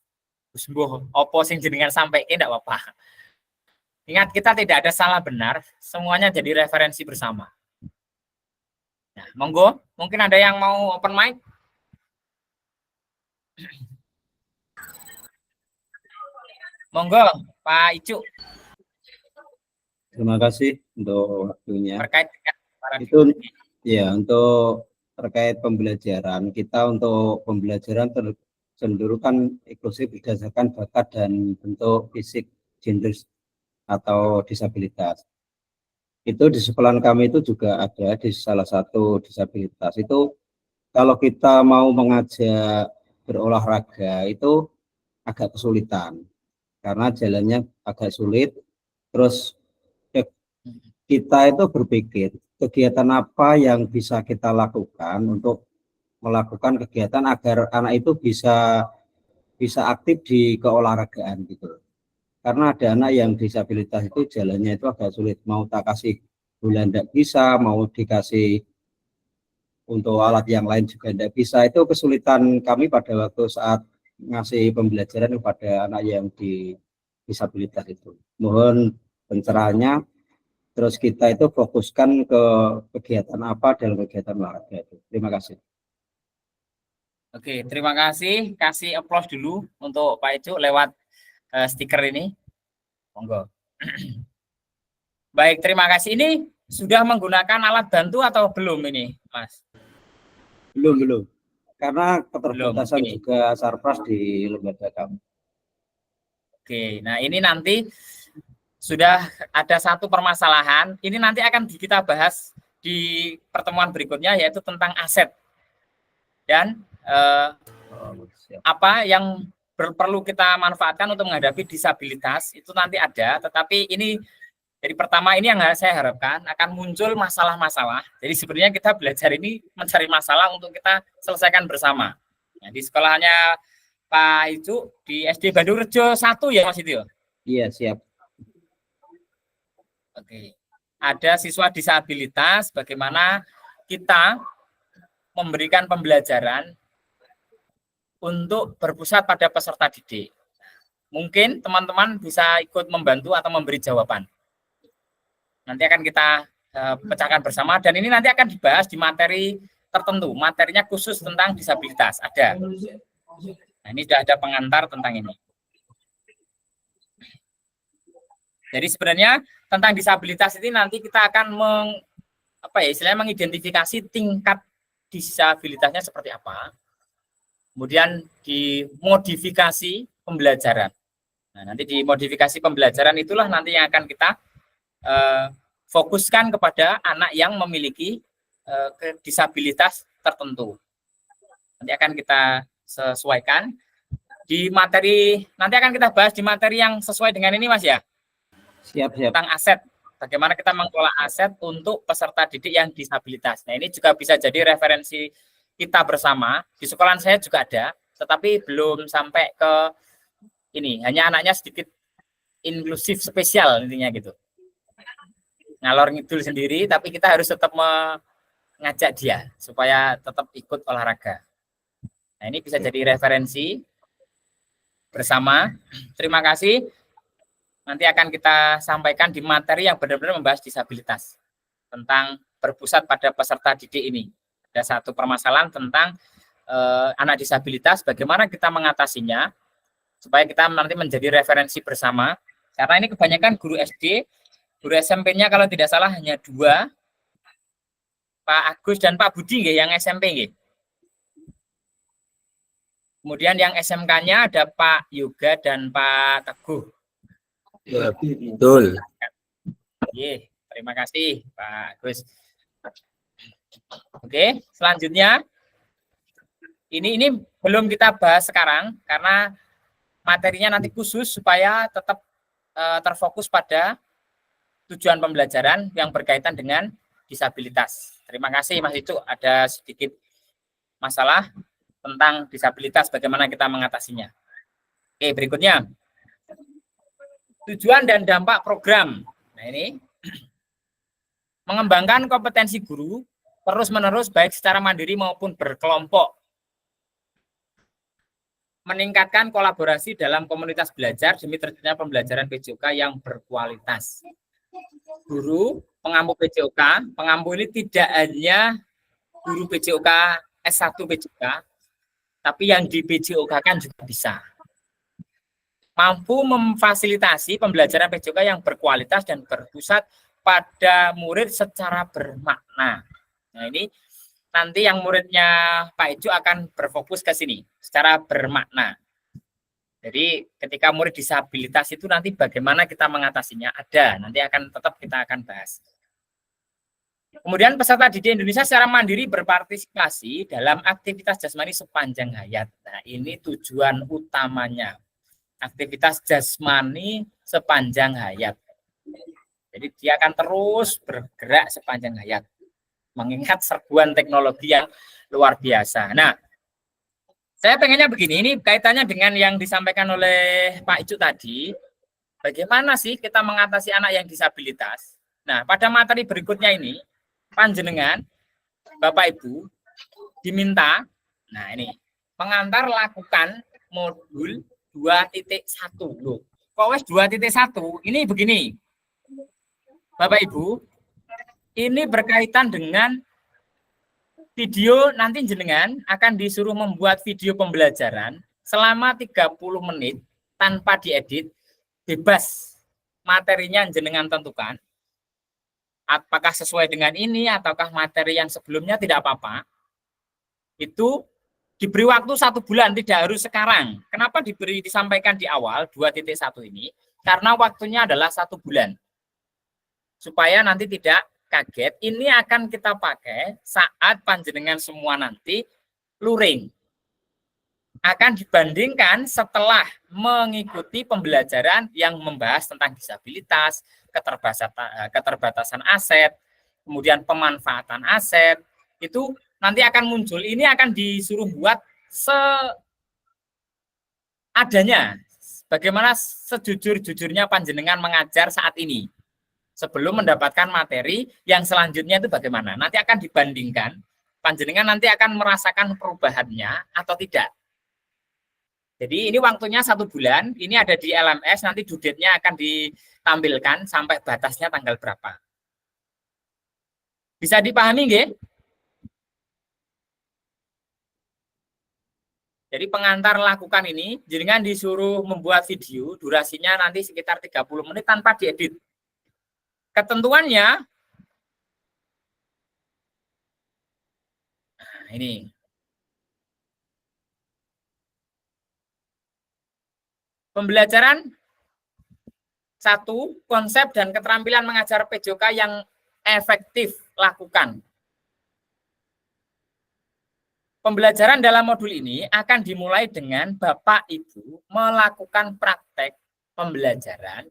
Sembuh opo sing jenengan sampai tidak apa-apa. Ingat kita tidak ada salah benar, semuanya jadi referensi bersama. Nah, monggo, mungkin ada yang mau open mic? Monggo, Pak Icu. Terima kasih untuk waktunya. Terkait dengan itu ya untuk terkait pembelajaran kita untuk pembelajaran cenderung kan inklusif berdasarkan bakat dan bentuk fisik, gender atau disabilitas. Itu di sekolah kami itu juga ada di salah satu disabilitas itu kalau kita mau mengajak berolahraga itu agak kesulitan karena jalannya agak sulit. Terus kita itu berpikir kegiatan apa yang bisa kita lakukan untuk melakukan kegiatan agar anak itu bisa aktif di keolahragaan gitu. Karena ada anak yang disabilitas itu jalannya itu agak sulit, mau tak kasih bola tidak bisa, mau dikasih untuk alat yang lain juga tidak bisa. Itu kesulitan kami pada waktu saat ngasih pembelajaran kepada anak yang disabilitas itu. Mohon pencerahannya. Terus kita itu fokuskan ke kegiatan apa dalam kegiatan olahraga itu. Terima kasih. Oke, terima kasih. Kasih applause dulu untuk Pak Icu lewat stiker ini. Monggo. Baik, terima kasih. Ini sudah menggunakan alat bantu atau belum ini, Mas? Belum. Karena keterbatasan Belum, oke. juga Sarpras di lembaga kami. Oke, nah ini nanti sudah ada satu permasalahan. Ini nanti akan kita bahas di pertemuan berikutnya, yaitu tentang aset. Dan apa yang perlu kita manfaatkan untuk menghadapi disabilitas, itu nanti ada. Tetapi ini, jadi pertama ini yang saya harapkan akan muncul masalah-masalah. Jadi sebenarnya kita belajar ini mencari masalah untuk kita selesaikan bersama. Nah, di sekolahnya Pak Icu di SD Bandung Rejo 1 ya Mas itu? Iya, siap. Oke. Ada siswa disabilitas, bagaimana kita memberikan pembelajaran untuk berpusat pada peserta didik. Mungkin teman-teman bisa ikut membantu atau memberi jawaban. Nanti akan kita pecahkan bersama, dan ini nanti akan dibahas di materi tertentu. Materinya khusus tentang disabilitas, ada. Nah, ini sudah ada pengantar tentang ini. Jadi sebenarnya tentang disabilitas ini nanti kita akan istilahnya mengidentifikasi tingkat disabilitasnya seperti apa. Kemudian dimodifikasi pembelajaran. Nah, nanti di modifikasi pembelajaran itulah nanti yang akan kita fokuskan kepada anak yang memiliki disabilitas tertentu. Nanti akan kita sesuaikan di materi, nanti akan kita bahas di materi yang sesuai dengan ini Mas ya. Siap. Tentang aset, bagaimana kita mengelola aset untuk peserta didik yang disabilitas. Nah, ini juga bisa jadi referensi kita bersama. Di sekolah saya juga ada, tetapi belum sampai ke ini, hanya anaknya sedikit inklusif spesial intinya gitu. Ngalor ngidul sendiri, tapi kita harus tetap mengajak dia supaya tetap ikut olahraga. Nah, ini bisa jadi referensi bersama. Terima kasih. Nanti akan kita sampaikan di materi yang benar-benar membahas disabilitas, tentang berpusat pada peserta didik ini. Ada satu permasalahan tentang anak disabilitas, bagaimana kita mengatasinya, supaya kita nanti menjadi referensi bersama. Karena ini kebanyakan guru SD, guru SMP-nya kalau tidak salah hanya 2, Pak Agus dan Pak Budi yang SMP. Kemudian yang SMK-nya ada Pak Yoga dan Pak Teguh. Ya, betul. Terima kasih Pak Gus. Oke, selanjutnya ini belum kita bahas sekarang karena materinya nanti khusus supaya tetap terfokus pada tujuan pembelajaran yang berkaitan dengan disabilitas. Terima kasih Mas, itu ada sedikit masalah tentang disabilitas, bagaimana kita mengatasinya. Oke, berikutnya tujuan dan dampak program. Nah, ini mengembangkan kompetensi guru terus-menerus baik secara mandiri maupun berkelompok. Meningkatkan kolaborasi dalam komunitas belajar demi terciptanya pembelajaran PJOK yang berkualitas. Guru, pengampu PJOK, pengampu ini tidak hanya guru PJOK S1 PJOK, tapi yang di PJOK kan juga bisa. Mampu memfasilitasi pembelajaran PJOK yang berkualitas dan berpusat pada murid secara bermakna. Nah, ini nanti yang muridnya Pak Icu akan berfokus ke sini, secara bermakna. Jadi ketika murid disabilitas itu nanti bagaimana kita mengatasinya, ada, nanti kita akan bahas. Kemudian peserta didik Indonesia secara mandiri berpartisipasi dalam aktivitas jasmani sepanjang hayat. Nah, ini tujuan utamanya. Aktivitas jasmani sepanjang hayat. Jadi dia akan terus bergerak sepanjang hayat. Mengingat serbuan teknologi yang luar biasa. Nah, saya pengennya begini, ini kaitannya dengan yang disampaikan oleh Pak Icu tadi. Bagaimana sih kita mengatasi anak yang disabilitas? Nah, pada materi berikutnya ini, panjenengan, Bapak Ibu, diminta, nah ini, pengantar lakukan modul 2.1. Loh, kok wes 2.1? Ini begini. Bapak Ibu, ini berkaitan dengan video. Nanti jenengan akan disuruh membuat video pembelajaran selama 30 menit tanpa diedit, bebas materinya jenengan tentukan. Apakah sesuai dengan ini ataukah materi yang sebelumnya, tidak apa-apa. Itu diberi waktu 1 bulan, tidak harus sekarang. Kenapa disampaikan di awal 2.1 ini? Karena waktunya adalah 1 bulan. Supaya nanti tidak kaget, ini akan kita pakai saat panjenengan semua nanti luring. Akan dibandingkan setelah mengikuti pembelajaran yang membahas tentang disabilitas, keterbatasan aset, kemudian pemanfaatan aset, itu nanti akan muncul. Ini akan disuruh buat seadanya, bagaimana sejujur-jujurnya panjenengan mengajar saat ini. Sebelum mendapatkan materi yang selanjutnya itu bagaimana. Nanti akan dibandingkan, panjenengan nanti akan merasakan perubahannya atau tidak. Jadi ini waktunya 1 bulan, ini ada di LMS, nanti due date-nya akan ditampilkan sampai batasnya tanggal berapa. Bisa dipahami nggih? Jadi pengantar lakukan ini, jenengan disuruh membuat video, durasinya nanti sekitar 30 menit tanpa diedit. Ketentuannya, nah ini. Pembelajaran 1, konsep dan keterampilan mengajar PJOK yang efektif lakukan. Pembelajaran dalam modul ini akan dimulai dengan Bapak Ibu melakukan praktek pembelajaran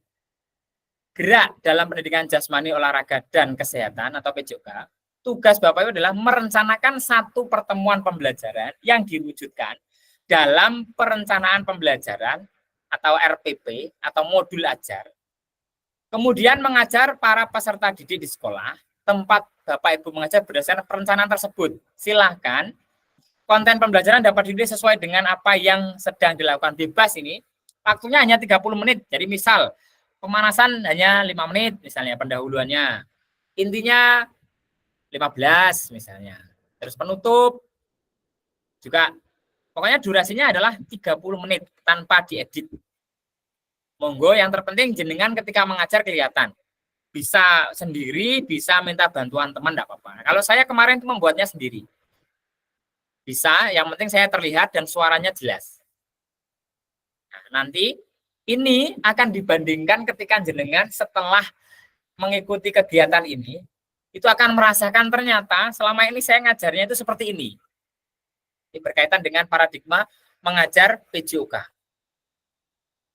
gerak dalam pendidikan jasmani, olahraga, dan kesehatan atau PJOK. Tugas Bapak Ibu adalah merencanakan 1 pertemuan pembelajaran yang diwujudkan dalam perencanaan pembelajaran atau RPP atau modul ajar. Kemudian mengajar para peserta didik di sekolah, tempat Bapak Ibu mengajar berdasarkan perencanaan tersebut. Silahkan konten pembelajaran dapat dipilih sesuai dengan apa yang sedang dilakukan. Bebas ini, waktunya hanya 30 menit. Jadi misal, pemanasan hanya 5 menit misalnya pendahuluannya. Intinya 15 misalnya. Terus penutup juga, pokoknya durasinya adalah 30 menit tanpa diedit. Monggo, yang terpenting jenengan ketika mengajar kelihatan. Bisa sendiri, bisa minta bantuan teman, enggak apa-apa. Kalau saya kemarin itu membuatnya sendiri. Bisa, yang penting saya terlihat dan suaranya jelas. Nah, nanti ini akan dibandingkan ketika jenengan setelah mengikuti kegiatan ini, itu akan merasakan ternyata selama ini saya ngajarnya itu seperti ini. Ini berkaitan dengan paradigma mengajar PJOK.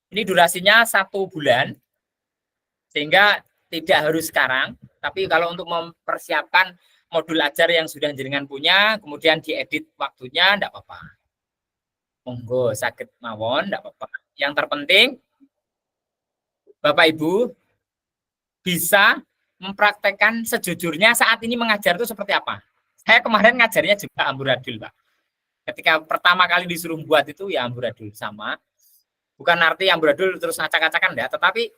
Ini durasinya 1 bulan, sehingga tidak harus sekarang, tapi kalau untuk mempersiapkan modul ajar yang sudah jenengan punya, kemudian diedit waktunya, enggak apa-apa. Monggo, sakit mawon, enggak apa-apa. Yang terpenting, Bapak Ibu bisa mempraktekkan sejujurnya saat ini mengajar itu seperti apa. Saya kemarin ngajarnya juga amburadul, Pak. Ketika pertama kali disuruh buat itu ya amburadul sama. Bukan arti amburadul terus ngacak-ngacakan enggak, tetapi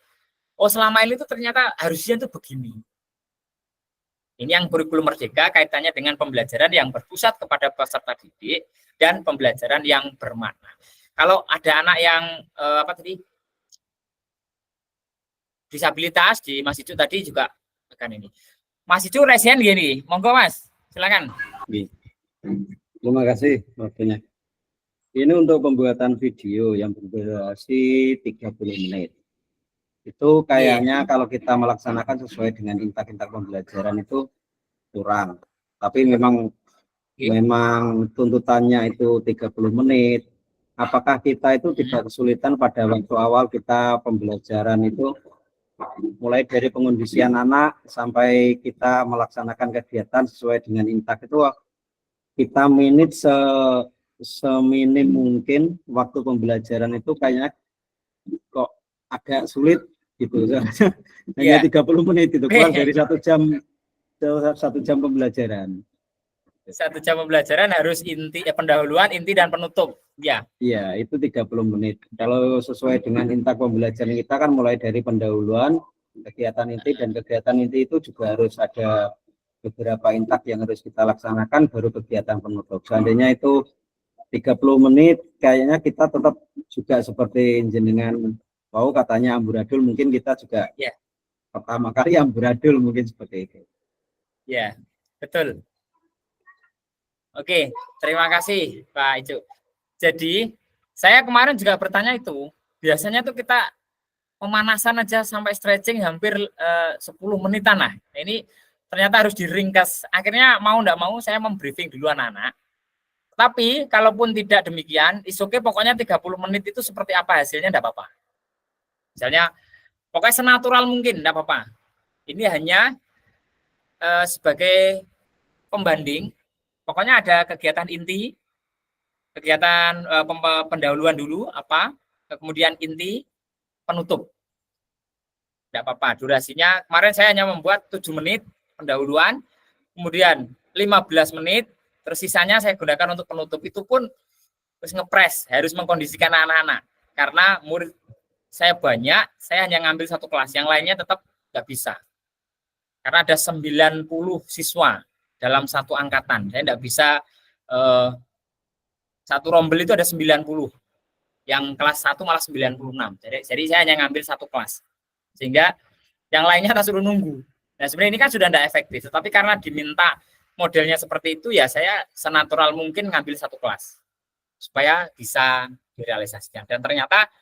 oh selama ini tuh ternyata harusnya tuh begini. Ini yang kurikulum merdeka kaitannya dengan pembelajaran yang berpusat kepada peserta didik dan pembelajaran yang bermakna. Kalau ada anak yang disabilitas di Mas Icu tadi juga akan ini. Mas Icu resen gini, monggo Mas, silakan. Terima kasih waktunya. Ini untuk pembuatan video yang berdurasi 30 menit. Itu kayaknya kalau kita melaksanakan sesuai dengan intak-intak pembelajaran itu kurang. Tapi memang tuntutannya itu 30 menit. Apakah kita itu tidak kesulitan pada waktu awal kita pembelajaran itu mulai dari pengondisian anak sampai kita melaksanakan kegiatan sesuai dengan intak itu kita seminim mungkin waktu pembelajaran itu kayaknya kok agak sulit gitu. Hanya 30 menit itu kurang dari 1 jam pembelajaran. 1 jam pembelajaran harus inti pendahuluan, inti dan penutup. Ya. Iya, itu 30 menit. Kalau sesuai dengan intak pembelajaran kita kan mulai dari pendahuluan, kegiatan inti, dan kegiatan inti itu juga harus ada beberapa intak yang harus kita laksanakan baru kegiatan penutup. Seandainya itu 30 menit, kayaknya kita tetap juga seperti jenengan mau katanya amburadul, mungkin kita juga Ya. pertama kali amburadul mungkin seperti itu. Ya, betul. Oke, terima kasih Pak Icu. Jadi, saya kemarin juga bertanya itu, biasanya tuh kita pemanasan aja sampai stretching hampir 10 menitan. Nah, ini ternyata harus diringkas. Akhirnya mau enggak mau saya membriefing dulu anak-anak. Tapi kalaupun tidak demikian, is okay, pokoknya 30 menit itu seperti apa hasilnya enggak apa-apa. Misalnya, pokoknya senatural mungkin enggak apa-apa. Ini hanya sebagai pembanding. Pokoknya ada kegiatan inti, kegiatan pendahuluan dulu, apa, kemudian inti, penutup. Tidak apa-apa, durasinya kemarin saya hanya membuat 7 menit pendahuluan, kemudian 15 menit, terus sisanya saya gunakan untuk penutup. Itu pun terus ngepres, harus mengkondisikan anak-anak. Karena murid saya banyak, saya hanya ngambil satu kelas, yang lainnya tetap nggak bisa. Karena ada 90 siswa dalam satu angkatan. Saya tidak bisa, satu rombel itu ada 90. Yang kelas 1 malah 96. Jadi saya hanya ngambil satu kelas. Sehingga yang lainnya kita suruh nunggu. Nah, sebenarnya ini kan sudah tidak efektif. Tapi karena diminta modelnya seperti itu, ya saya senatural mungkin ngambil satu kelas. Supaya bisa direalisasikan. Dan ternyata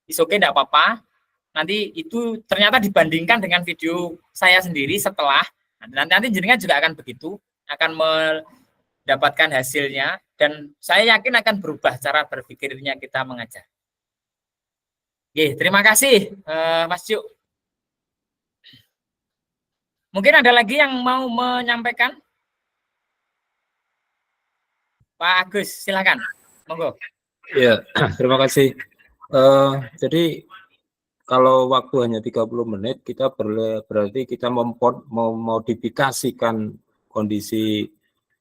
is okay, tidak apa-apa. Nanti itu ternyata dibandingkan dengan video saya sendiri setelah, nanti jenengan juga akan begitu, akan mendapatkan hasilnya, dan saya yakin akan berubah cara berpikirnya kita mengajar. Oke, terima kasih Mas Cuk. Mungkin ada lagi yang mau menyampaikan? Pak Agus, silakan. Monggo. Ya, terima kasih. Jadi kalau waktu hanya 30 menit, kita berarti kita memodifikasikan kondisi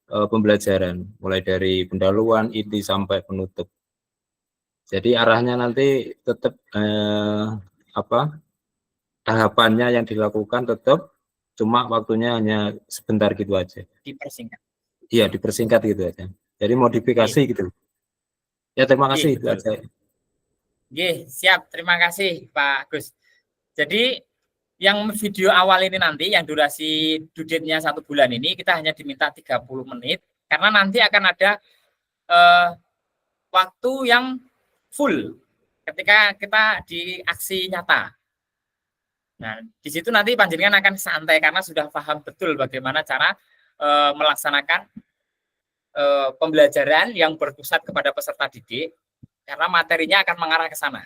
pembelajaran, mulai dari pendahuluan, inti, sampai penutup. Jadi arahnya nanti tetap tahapannya yang dilakukan tetap, cuma waktunya hanya sebentar gitu aja. Dipersingkat. Iya, dipersingkat gitu aja. Jadi modifikasi gitu. Ya, terima kasih itu aja. Oke, siap. Terima kasih Pak Agus. Jadi yang video awal ini nanti, yang durasi due-date-nya 1 bulan ini, kita hanya diminta 30 menit, karena nanti akan ada waktu yang full ketika kita di aksi nyata. Nah, di situ nanti panjenengan akan santai, karena sudah paham betul bagaimana cara melaksanakan pembelajaran yang berpusat kepada peserta didik, karena materinya akan mengarah ke sana.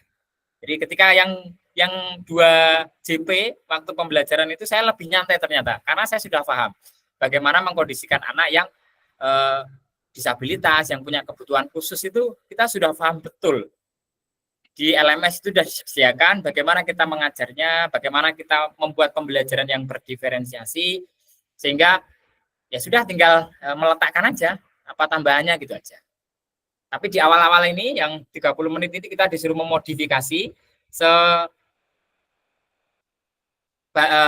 Jadi ketika yang 2 JP waktu pembelajaran itu saya lebih nyantai ternyata, karena saya sudah paham bagaimana mengkondisikan anak yang disabilitas, yang punya kebutuhan khusus, itu kita sudah paham betul. Di LMS itu sudah disediakan bagaimana kita mengajarnya, bagaimana kita membuat pembelajaran yang berdiferensiasi, sehingga ya sudah tinggal meletakkan aja apa tambahannya gitu aja. Tapi di awal-awal ini yang 30 menit ini kita disuruh memodifikasi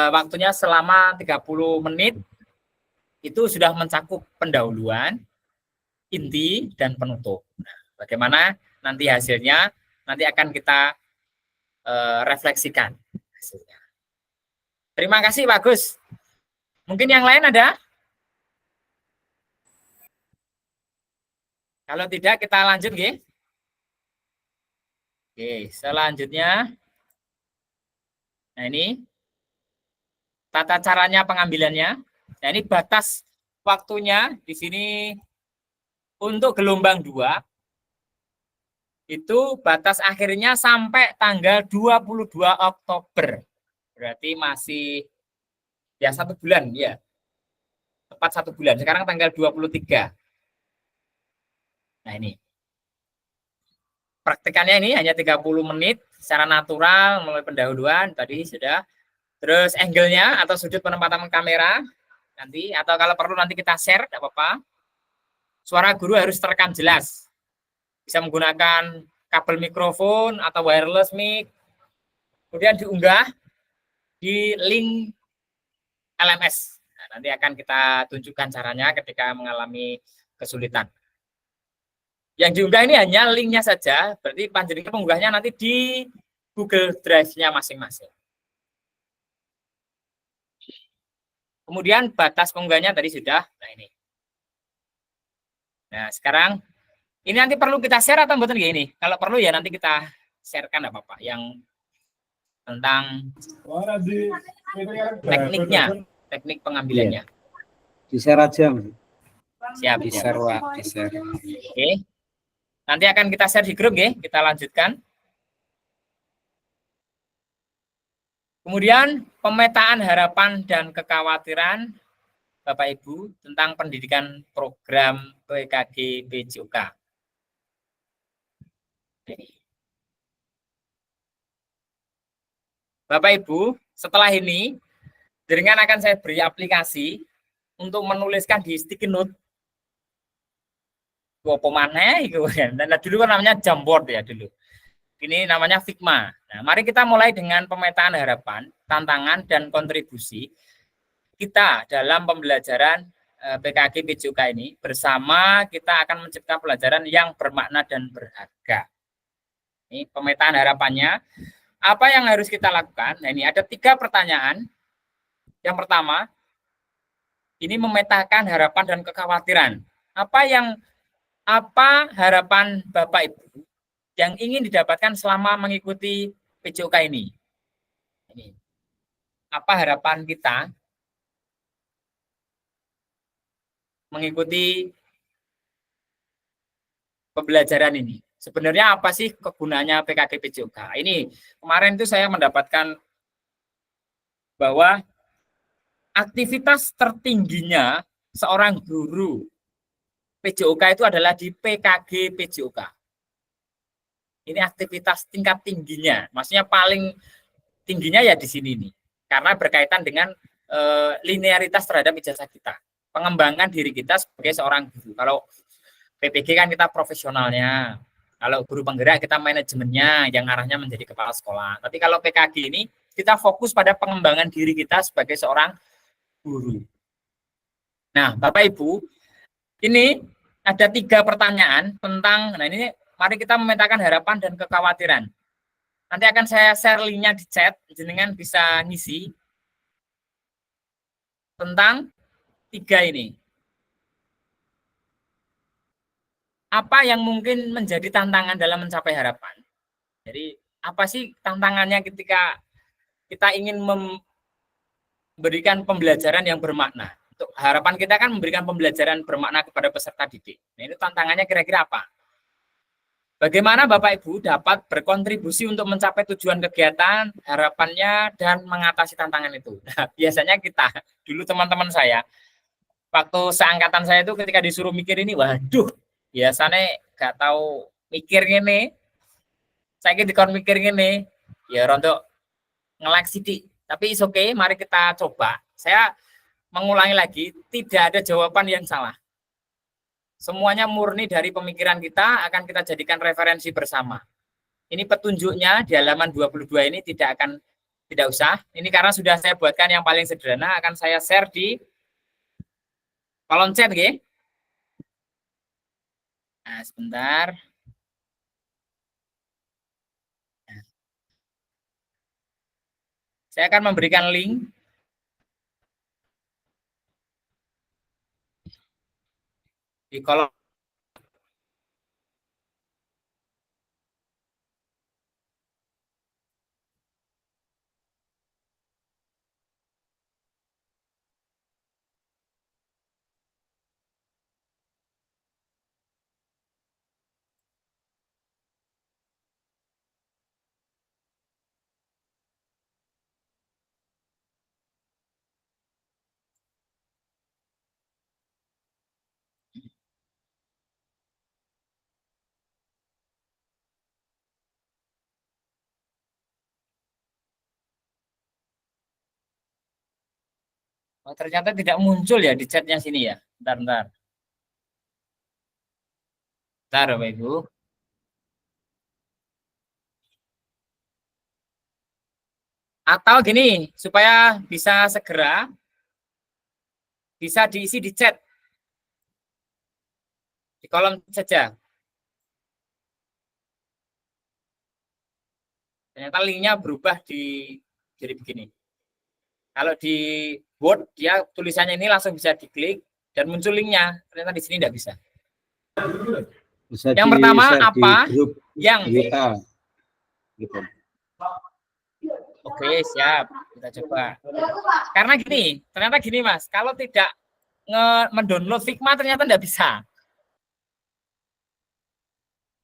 waktunya selama 30 menit itu sudah mencakup pendahuluan, inti, dan penutup. Nah, bagaimana nanti hasilnya nanti akan kita refleksikan hasilnya. Terima kasih Pak Gus. Mungkin yang lain ada? Kalau tidak, kita lanjut, nggih. Oke, selanjutnya. Nah, ini tata caranya pengambilannya. Nah, ini batas waktunya di sini untuk gelombang 2. Itu batas akhirnya sampai tanggal 22 Oktober. Berarti masih ya 1 bulan, ya. Tepat 1 bulan. Sekarang tanggal 23. Nah, ini praktikannya ini hanya 30 menit secara natural, mulai pendahuluan tadi sudah. Terus angle-nya atau sudut penempatan kamera nanti, atau kalau perlu nanti kita share, tidak apa-apa. Suara guru harus terekam jelas. Bisa menggunakan kabel mikrofon atau wireless mic. Kemudian diunggah di link LMS. Nah, nanti akan kita tunjukkan caranya ketika mengalami kesulitan. Yang diunggah ini hanya linknya saja, berarti panjenengan mengunggahnya nanti di Google Drive-nya masing-masing. Kemudian batas pengunggahnya tadi sudah. Nah ini. Nah sekarang ini nanti perlu kita share atau mboten gini? Kalau perlu ya nanti kita sharekan apa-apa yang tentang tekniknya, teknik pengambilannya. Di-share aja. Siap, Di-share, Wak, di-share. Oke. Nanti akan kita share di grup ya, kita lanjutkan. Kemudian pemetaan harapan dan kekhawatiran Bapak Ibu tentang pendidikan program PKG PJOK. Bapak Ibu, setelah ini dengan akan saya beri aplikasi untuk menuliskan di sticky note. Apa maneh itu kan. Dan dulu kan namanya Jamboard ya dulu. Ini namanya Figma. Nah, mari kita mulai dengan pemetaan harapan, tantangan dan kontribusi kita dalam pembelajaran PKG PJOK ini bersama kita akan menciptakan pelajaran yang bermakna dan berharga. Ini pemetaan harapannya. Apa yang harus kita lakukan? Nah, ini ada 3 pertanyaan. Yang pertama, ini memetakan harapan dan kekhawatiran. Apa harapan Bapak Ibu yang ingin didapatkan selama mengikuti PJOK ini? Apa harapan kita mengikuti pembelajaran ini? Sebenarnya apa sih kegunaannya PKG PJOK? Ini kemarin itu saya mendapatkan bahwa aktivitas tertingginya seorang guru PJOK itu adalah di PKG PJOK. Ini aktivitas tingkat tingginya, maksudnya paling tingginya ya di sini nih, karena berkaitan dengan linearitas terhadap ijazah kita, pengembangan diri kita sebagai seorang guru. Kalau PPG kan kita profesionalnya, kalau guru penggerak kita manajemennya yang arahnya menjadi kepala sekolah. Tapi kalau PKG ini kita fokus pada pengembangan diri kita sebagai seorang guru. Nah, Bapak Ibu, ini ada 3 pertanyaan tentang, nah ini mari kita memetakan harapan dan kekhawatiran. Nanti akan saya share linknya di chat, jenengan bisa ngisi tentang 3 ini. Apa yang mungkin menjadi tantangan dalam mencapai harapan? Jadi apa sih tantangannya ketika kita ingin memberikan pembelajaran yang bermakna? Untuk harapan kita kan memberikan pembelajaran bermakna kepada peserta didik. Nah, ini tantangannya kira-kira apa? Bagaimana Bapak Ibu dapat berkontribusi untuk mencapai tujuan kegiatan, harapannya, dan mengatasi tantangan itu? Nah, biasanya kita, dulu teman-teman saya, waktu seangkatan saya itu ketika disuruh mikir ini, waduh, biasanya gak tahu mikir ini, saya dikon mikir ini, ya rontok nge-like sidik. Tapi is okay, mari kita coba. Saya mengulangi lagi, tidak ada jawaban yang salah. Semuanya murni dari pemikiran kita, akan kita jadikan referensi bersama. Ini petunjuknya di halaman 22 ini tidak usah. Ini karena sudah saya buatkan yang paling sederhana, akan saya share di kolom chat, okay? Nah, sebentar. Saya akan memberikan link. Di kolom oh, ternyata tidak muncul ya di chatnya sini ya. Bentar. Bentar, Bapak Ibu. Atau gini, supaya bisa segera, bisa diisi di chat. Di kolom saja. Ternyata linknya berubah jadi begini. Kalau di Word, dia tulisannya ini langsung bisa diklik dan muncul linknya. Ternyata di sini tidak bisa. Bisa Yang pertama di-share apa? di grup Yang WA gitu. Oke, siap. Kita coba. Karena gini, ternyata gini Mas, kalau tidak mendownload Figma ternyata tidak bisa.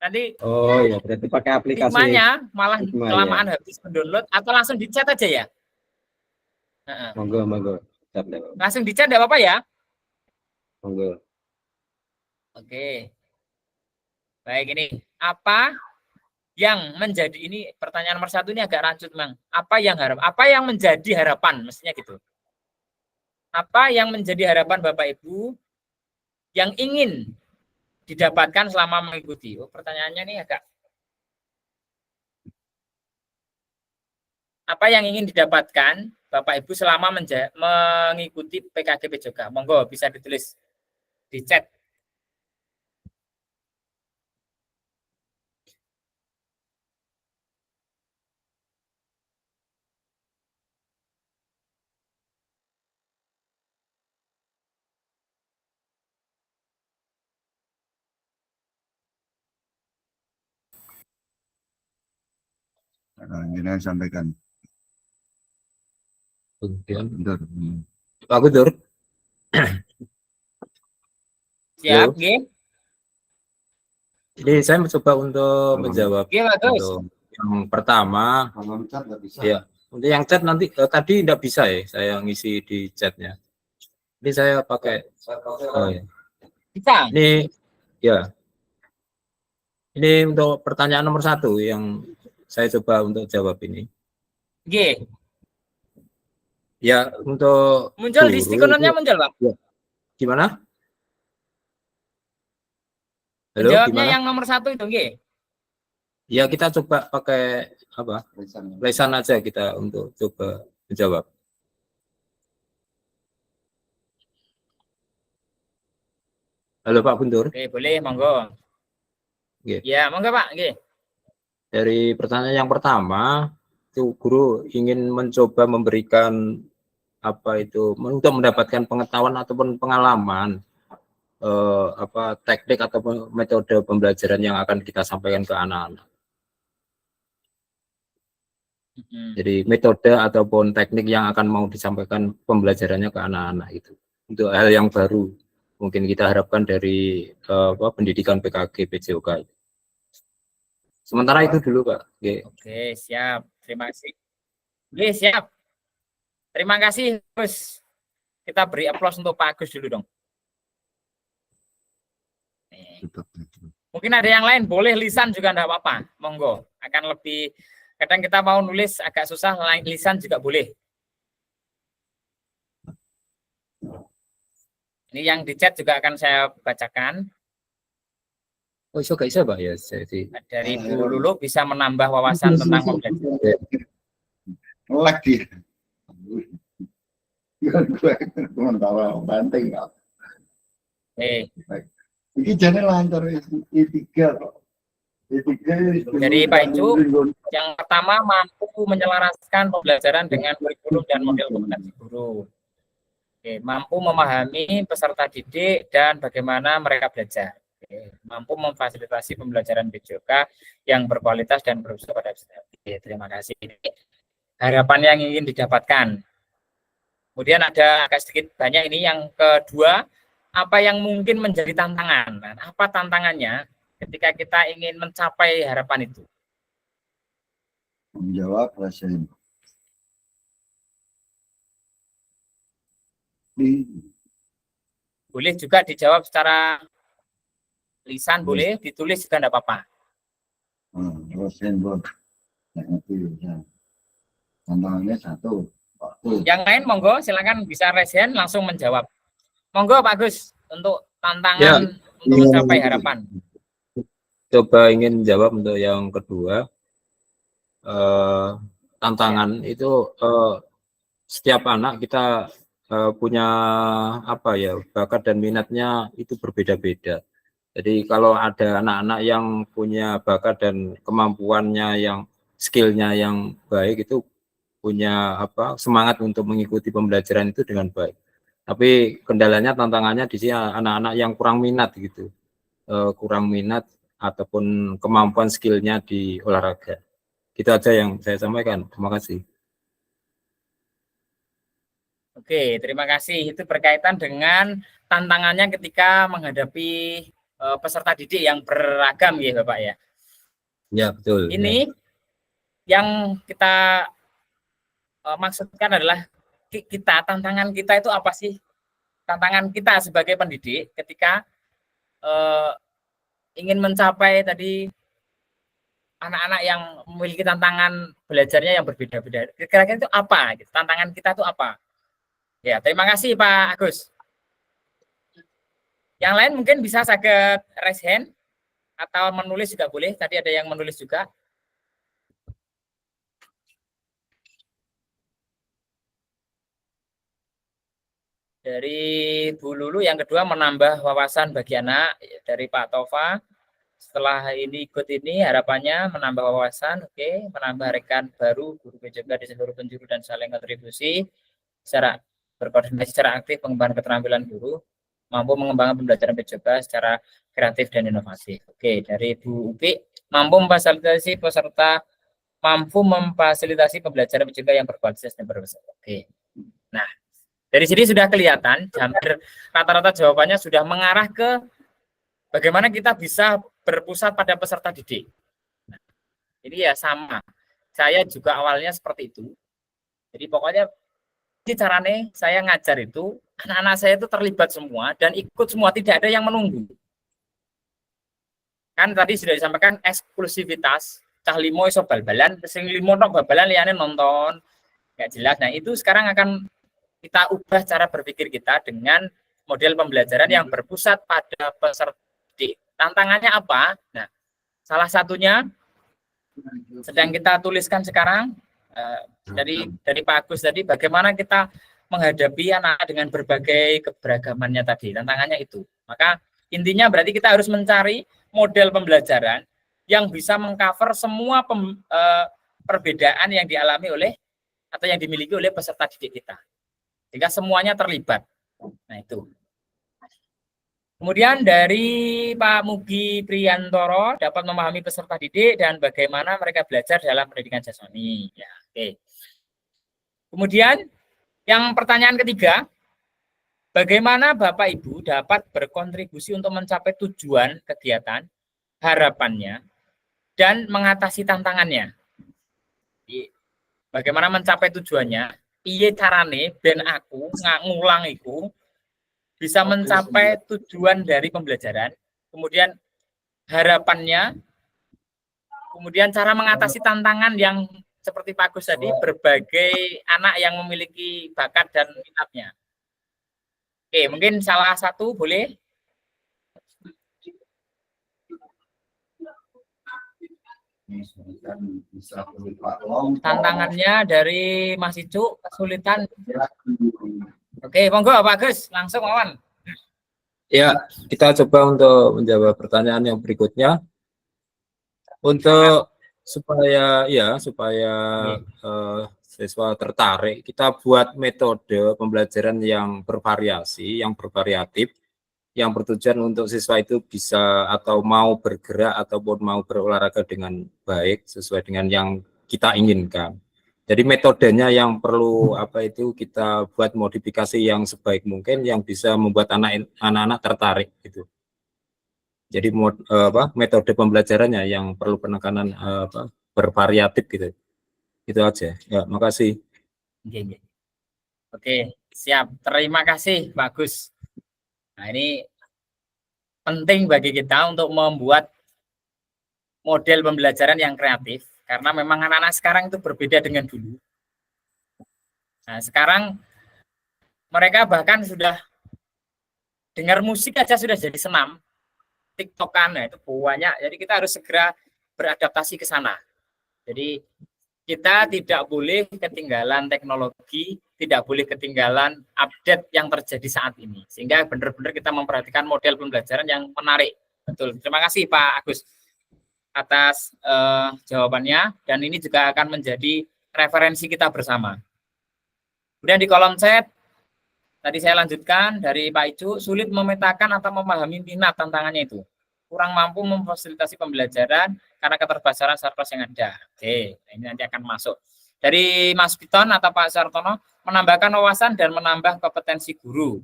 Nanti Oh ya, berarti pakai aplikasi Figma-nya malah Figma, kelamaan ya. habis mendownload atau langsung di chat aja ya. Monggo, monggo. Siap, siap. Langsung di chat tidak apa-apa ya. Monggo. Oke. Baik, ini apa yang menjadi, ini pertanyaan nomor 1 ini agak rancut, Mang. Apa yang menjadi harapan, mestinya gitu. Apa yang menjadi harapan Bapak Ibu yang ingin didapatkan selama mengikuti? Oh, pertanyaannya ini agak. Apa yang ingin didapatkan Bapak Ibu selama mengikuti PKG PJOKA? Monggo bisa ditulis di chat. Ini sampaikan. Bentar. Pak Guntur. Siap, nggih. Jadi saya mencoba untuk menjawab Nggih, bagus. untuk yang pertama. Kalau chat nggak bisa. Ya, untuk yang chat nanti tadi tidak bisa ya, saya ngisi di chatnya. Ini saya pakai. Oh ya. Bisa. Ini ya. Ini untuk pertanyaan nomor 1 yang saya coba untuk jawab ini. Nggih. Ya, untuk Muncul di stikernya muncul, Pak. Ya. Gimana? Halo, Jawabnya gimana? yang nomor 1 itu, nggih. Ya, kita coba pakai apa? Lesan aja kita untuk coba menjawab. Halo Pak Guntur. Oke, boleh, monggo. Nggih. Ya, monggo Pak, nggih. Dari pertanyaan yang pertama, itu guru ingin mencoba memberikan apa itu untuk mendapatkan pengetahuan ataupun pengalaman teknik ataupun metode pembelajaran yang akan kita sampaikan ke anak-anak. Jadi metode ataupun teknik yang akan mau disampaikan pembelajarannya ke anak-anak itu untuk hal yang baru mungkin kita harapkan dari pendidikan PKG PJOK. Sementara itu dulu Pak. Oke, siap. Terima kasih. Oke, siap. Terima kasih, Gus. Kita beri aplaus untuk Pak Agus dulu dong. Mungkin ada yang lain, boleh lisan juga enggak apa-apa. Monggo. Akan lebih, kadang kita mau nulis agak susah, lisan juga boleh. Ini yang di chat juga akan saya bacakan. Oh, iso gak bisa Pak ya. Jadi dari Bu Lulu bisa menambah wawasan tentang pembelajaran. Lagi. Gue sementara banting. Ini jadi lancar I3 kok. Dari Pak Icu, yang pertama mampu menyelaraskan pembelajaran dengan kurikulum dan model kompetensi guru. Mampu memahami peserta didik dan bagaimana mereka belajar. Mampu memfasilitasi pembelajaran PJOK yang berkualitas dan berusaha pada peserta. Terima kasih. Harapan yang ingin didapatkan. Kemudian ada agak sedikit banyak ini yang kedua, apa yang mungkin menjadi tantangan. Nah, apa tantangannya ketika kita ingin mencapai harapan itu? Menjawab pasien. Boleh juga dijawab secara lisan, boleh ditulis juga tidak apa-apa. Tantangannya 1. Yang lain monggo silakan bisa raise hand langsung menjawab. Monggo Pak Gus untuk tantangan untuk mencapai harapan. Coba ingin jawab untuk yang kedua. tantangan itu setiap anak kita punya apa ya, bakat dan minatnya itu berbeda-beda. Jadi kalau ada anak-anak yang punya bakat dan kemampuannya yang skillnya yang baik, itu punya apa, semangat untuk mengikuti pembelajaran itu dengan baik. Tapi kendalanya, tantangannya di sini anak-anak yang kurang minat gitu, kurang minat ataupun kemampuan skillnya di olahraga. Itu aja yang saya sampaikan. Terima kasih. Oke, terima kasih. Itu berkaitan dengan tantangannya ketika menghadapi peserta didik yang beragam ya Bapak ya. Ya, betul. Ini yang kita maksudkan adalah kita, tantangan kita itu apa sih? Tantangan kita sebagai pendidik ketika ingin mencapai tadi anak-anak yang memiliki tantangan belajarnya yang berbeda-beda. Kira-kira itu apa? Tantangan kita itu apa? Ya, terima kasih Pak Agus. Yang lain mungkin bisa saya raise hand atau menulis juga boleh. Tadi ada yang menulis juga. Dari Bu Lulu yang kedua, menambah wawasan bagi anak. Dari Pak Tova, setelah ini ikut ini harapannya menambah wawasan, oke, menambah rekan baru, guru PJK di seluruh penjuru dan saling kontribusi secara berkoordinasi secara aktif, pengembangan keterampilan guru, mampu mengembangkan pembelajaran PJK secara kreatif dan inovatif. Oke, dari Bu Upi, mampu memfasilitasi pembelajaran PJK yang berkualitas dan berkualitas. Oke. Nah, dari sini sudah kelihatan, hampir rata-rata jawabannya sudah mengarah ke bagaimana kita bisa berpusat pada peserta didik. Nah, ini ya sama. Saya juga awalnya seperti itu. Jadi pokoknya ini caranya saya ngajar itu, anak-anak saya itu terlibat semua dan ikut semua, tidak ada yang menunggu. Kan tadi sudah disampaikan eksklusivitas, cah limo iso bal-balan, sing limo tok bal-balan liyane nonton, nggak jelas. Nah, itu sekarang akan kita ubah cara berpikir kita dengan model pembelajaran yang berpusat pada peserta didik. Tantangannya apa? Nah, salah satunya sedang kita tuliskan sekarang dari Pak Agus tadi, bagaimana kita menghadapi anak dengan berbagai keberagamannya tadi. Tantangannya itu. Maka intinya berarti kita harus mencari model pembelajaran yang bisa mengcover semua perbedaan yang dialami oleh atau yang dimiliki oleh peserta didik kita. Sehingga semuanya terlibat. Nah, itu. Kemudian dari Pak Mugi Priyantoro, dapat memahami peserta didik dan bagaimana mereka belajar dalam pendidikan jasmani. Ya, oke. Kemudian yang pertanyaan ketiga, bagaimana Bapak Ibu dapat berkontribusi untuk mencapai tujuan kegiatan, harapannya, dan mengatasi tantangannya. Jadi, bagaimana mencapai tujuannya? Piye carane ben aku ngulang iku bisa mencapai tujuan dari pembelajaran, kemudian harapannya, kemudian cara mengatasi tantangan yang seperti Pak Agus tadi, berbagai anak yang memiliki bakat dan minatnya. Oke, mungkin salah satu boleh. Tantangannya dari Mas Icu, kesulitan. Oke, monggo Pak Agus, langsung Wawan. Ya, kita coba untuk menjawab pertanyaan yang berikutnya. Untuk supaya siswa tertarik, kita buat metode pembelajaran yang bervariasi, yang bervariatif, yang bertujuan untuk siswa itu bisa atau mau bergerak ataupun mau berolahraga dengan baik sesuai dengan yang kita inginkan. Jadi metodenya yang perlu kita buat modifikasi yang sebaik mungkin yang bisa membuat anak-anak tertarik gitu. Jadi metode pembelajarannya yang perlu penekanan bervariatif gitu. Itu aja. Ya, makasih. Oke, siap. Terima kasih, bagus. Nah, ini penting bagi kita untuk membuat model pembelajaran yang kreatif, karena memang anak-anak sekarang itu berbeda dengan dulu. Nah, sekarang mereka bahkan sudah dengar musik aja sudah jadi senam, TikTokan, nah itu banyak. Jadi kita harus segera beradaptasi ke sana. Jadi kita tidak boleh ketinggalan teknologi, tidak boleh ketinggalan update yang terjadi saat ini. Sehingga benar-benar kita memperhatikan model pembelajaran yang menarik. Betul. Terima kasih Pak Agus atas jawabannya, dan ini juga akan menjadi referensi kita bersama. Kemudian di kolom chat, tadi saya lanjutkan dari Pak Icu, sulit memetakan atau memahami minat, tantangannya itu. Kurang mampu memfasilitasi pembelajaran karena keterbatasan surplus yang ada. Oke, ini nanti akan masuk. Dari Mas Piton atau Pak Sartono, menambahkan wawasan dan menambah kompetensi guru.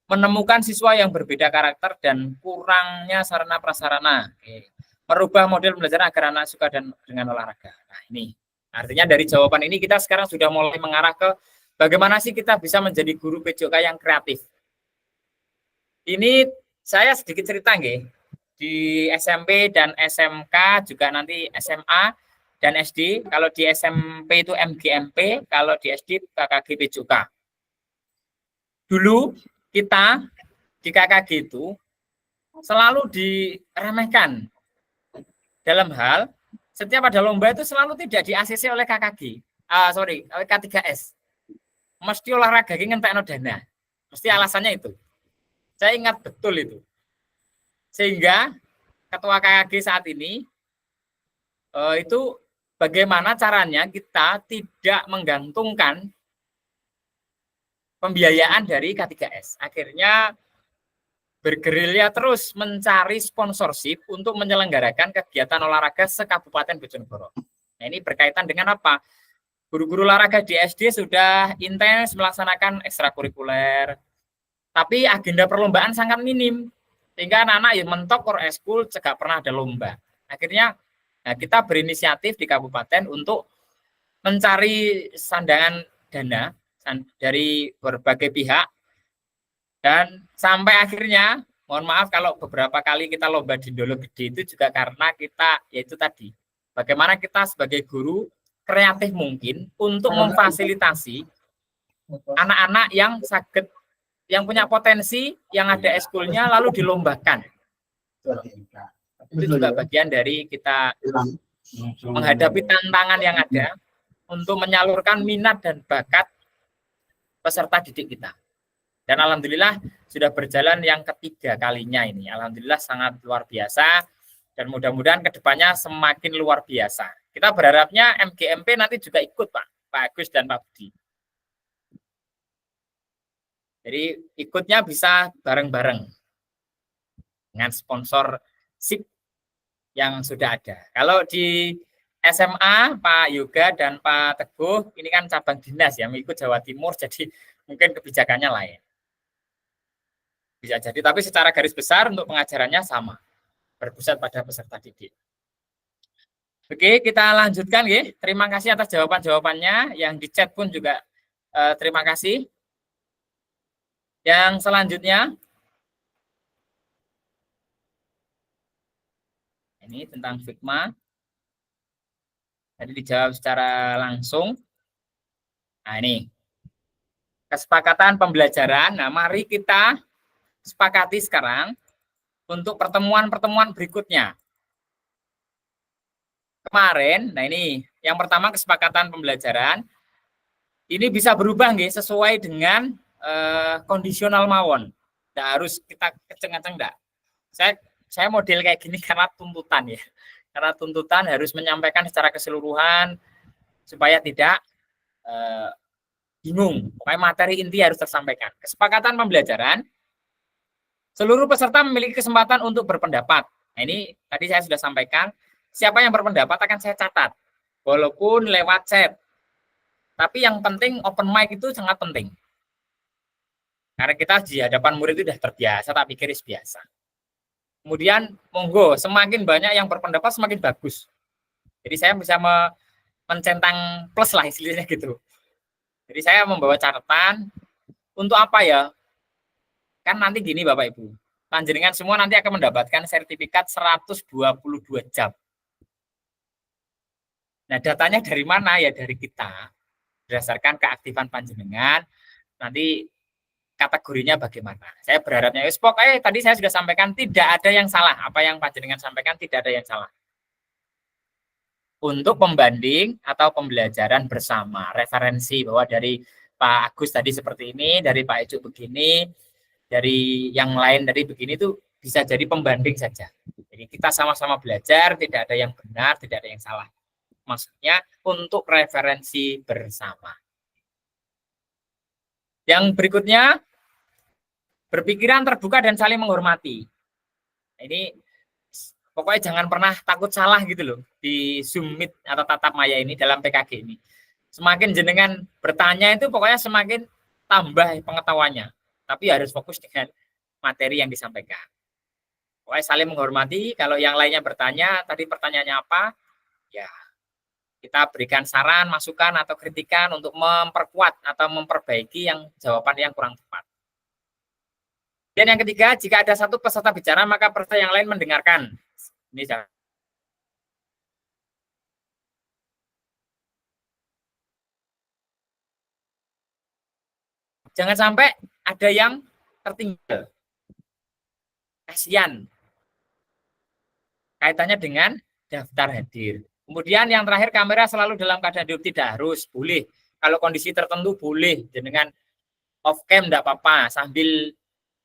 Menemukan siswa yang berbeda karakter dan kurangnya sarana prasarana. Oke. Merubah model pembelajaran agar anak suka dengan olahraga. Nah, ini artinya dari jawaban ini kita sekarang sudah mulai mengarah ke bagaimana sih kita bisa menjadi guru PJOK yang kreatif. Ini saya sedikit cerita nggih. Di SMP dan SMK juga nanti SMA dan SD. Kalau di SMP itu MGMP, kalau di SD KKG PJOK. Dulu kita di KKG itu selalu diremehkan dalam hal setiap ada lomba itu selalu tidak di-ACC oleh KKG. K3S. Mesti olahraga ngentekno dana. Mesti alasannya itu. Saya ingat betul itu. Sehingga ketua KKG saat ini itu bagaimana caranya kita tidak menggantungkan pembiayaan dari K3S. Akhirnya bergerilya terus mencari sponsorship untuk menyelenggarakan kegiatan olahraga se-Kabupaten Bojonegoro. Nah, ini berkaitan dengan apa? Guru-guru olahraga di SD sudah intens melaksanakan ekstrakurikuler, tapi agenda perlombaan sangat minim. Sehingga anak-anak yang mentok core eskul juga pernah ada lomba. Akhirnya kita berinisiatif di kabupaten untuk mencari sandangan dana dari berbagai pihak, dan sampai akhirnya, mohon maaf kalau beberapa kali kita lomba di Ndolo Gede itu juga karena kita, yaitu tadi, bagaimana kita sebagai guru kreatif mungkin untuk memfasilitasi anak-anak yang sakit, yang punya potensi, yang ada eskulnya, lalu dilombakan. Itu juga bagian dari kita menghadapi tantangan yang ada untuk menyalurkan minat dan bakat peserta didik kita. Dan alhamdulillah sudah berjalan yang ketiga kalinya ini. Alhamdulillah sangat luar biasa, dan mudah-mudahan kedepannya semakin luar biasa. Kita berharapnya MGMP nanti juga ikut Pak Agus dan Pak Budi. Jadi ikutnya bisa bareng-bareng dengan sponsorship yang sudah ada. Kalau di SMA Pak Yoga dan Pak Teguh ini kan cabang dinas ya, mengikut Jawa Timur, jadi mungkin kebijakannya lain. Bisa jadi, tapi secara garis besar untuk pengajarannya sama, berpusat pada peserta didik. Oke, kita lanjutkan ya. Terima kasih atas jawaban-jawabannya. Yang di chat pun juga terima kasih. Yang selanjutnya, ini tentang Figma. Tadi dijawab secara langsung. Nah ini, kesepakatan pembelajaran. Nah mari kita sepakati sekarang untuk pertemuan-pertemuan berikutnya. Kemarin, nah ini, yang pertama kesepakatan pembelajaran. Ini bisa berubah nggih sesuai dengan kondisional mawon. Tidak harus kita keceng-keceng enggak. Saya model kayak gini karena tuntutan ya. Karena tuntutan harus menyampaikan secara keseluruhan supaya tidak bingung. Pokoknya materi inti harus tersampaikan. Kesepakatan pembelajaran, seluruh peserta memiliki kesempatan untuk berpendapat. Nah, ini tadi saya sudah sampaikan, siapa yang berpendapat akan saya catat. Walaupun lewat chat. Tapi yang penting open mic itu sangat penting. Karena kita di hadapan murid itu sudah terbiasa, tak pikir biasa. Kemudian, monggo, semakin banyak yang berpendapat, semakin bagus. Jadi saya bisa mencentang plus lah istilahnya gitu. Jadi saya membawa catatan, untuk apa ya? Kan nanti gini Bapak Ibu, panjenengan semua nanti akan mendapatkan sertifikat 122 jam. Nah datanya dari mana? Ya dari kita, berdasarkan keaktifan panjenengan, nanti kategorinya bagaimana. Saya berharapnya, pokoknya tadi saya sudah sampaikan tidak ada yang salah. Apa yang panjenengan sampaikan tidak ada yang salah. untuk pembanding atau pembelajaran bersama. Referensi bahwa dari Pak Agus tadi seperti ini, dari Pak Ecu begini, dari yang lain dari begini itu bisa jadi pembanding saja. Jadi kita sama-sama belajar, tidak ada yang benar, tidak ada yang salah. Maksudnya untuk referensi bersama. Yang berikutnya, berpikiran terbuka dan saling menghormati. Ini pokoknya jangan pernah takut salah gitu loh di Zoom Meet atau tatap maya ini dalam PKG ini. Semakin jenengan bertanya itu pokoknya semakin tambah pengetahuannya. Tapi harus fokus dengan materi yang disampaikan. Pokoknya saling menghormati. Kalau yang lainnya bertanya, tadi pertanyaannya apa? Ya, kita berikan saran, masukan, atau kritikan untuk memperkuat atau memperbaiki yang jawaban yang kurang tepat. Dan yang ketiga, jika ada satu peserta bicara, maka peserta yang lain mendengarkan. Ini jangan sampai ada yang tertinggal. Kasihan. Kaitannya dengan daftar hadir. Kemudian yang terakhir, kamera selalu dalam keadaan hidup, tidak harus, boleh. Kalau kondisi tertentu boleh, dengan off cam tidak apa-apa, sambil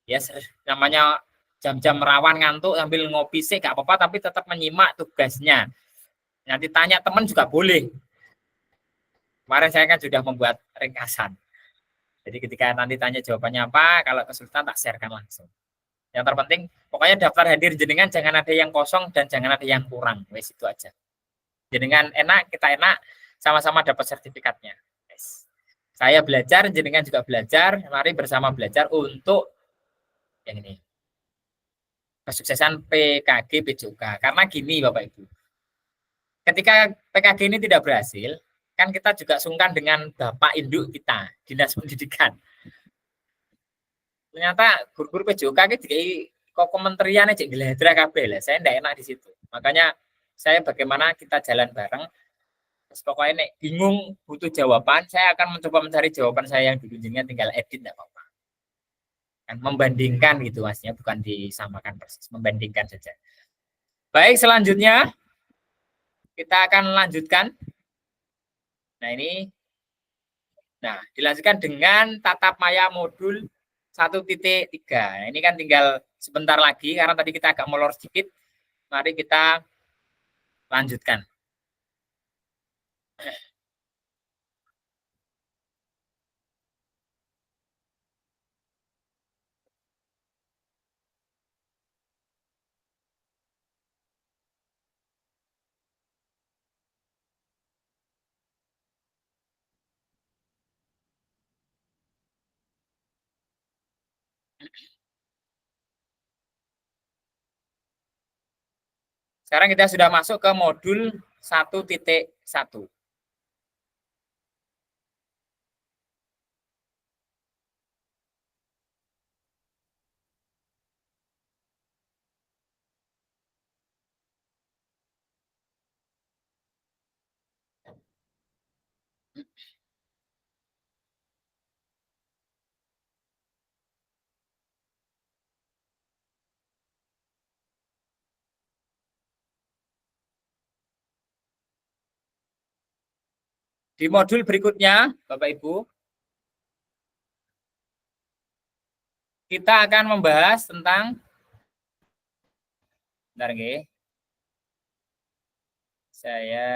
ya namanya jam-jam rawan ngantuk sambil ngopi sih nggak apa-apa, tapi tetap menyimak tugasnya. Nanti tanya teman juga boleh. Kemarin saya kan sudah membuat ringkasan. Jadi ketika nanti tanya jawabannya apa, kalau kesulitan tak sharekan langsung. Yang terpenting, pokoknya daftar hadir jenengan jangan ada yang kosong dan jangan ada yang kurang. Wes itu aja. Jenengan enak, kita enak, sama-sama dapat sertifikatnya. Yes. Saya belajar, jenengan juga belajar. Mari bersama belajar untuk yang ini. Kesuksesan PKG PJOK. Karena gini Bapak Ibu. Ketika PKG ini tidak berhasil, kan kita juga sungkan dengan Bapak Induk kita, Dinas Pendidikan. Ternyata guru-guru PJOK kok kementeriannya cek geledra kabeh lah. Saya tidak enak di situ. Makanya saya bagaimana kita jalan bareng. Terus pokoknya nek bingung butuh jawaban, saya akan mencoba mencari jawaban saya yang dulu jenengan tinggal edit tidak apa-apa. Kan membandingkan gitu Masnya, bukan disamakan persis, membandingkan saja. Baik, selanjutnya kita akan lanjutkan. Nah, ini dilanjutkan dengan tatap maya modul 1.3. Nah, ini kan tinggal sebentar lagi karena tadi kita agak molor sedikit. Mari kita lanjutkan. Sekarang kita sudah masuk ke modul 1.1. Di modul berikutnya, Bapak Ibu, kita akan membahas tentang saya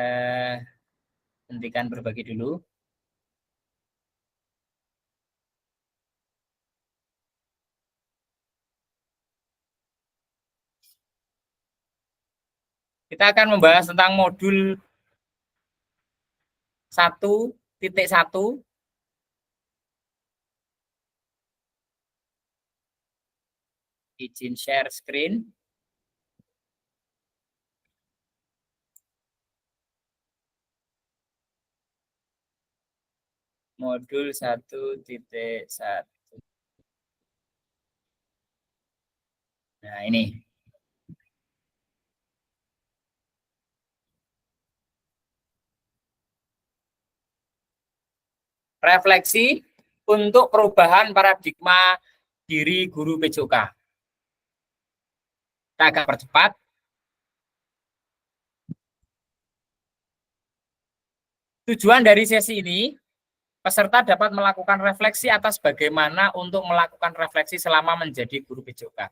hentikan berbagi dulu. Kita akan membahas tentang modul 1.1. Izin share screen. Modul 1.1. Nah, ini. Refleksi untuk perubahan paradigma diri guru PJOK. Kita agak percepat. Tujuan dari sesi ini, peserta dapat melakukan refleksi atas bagaimana untuk melakukan refleksi selama menjadi guru PJOK.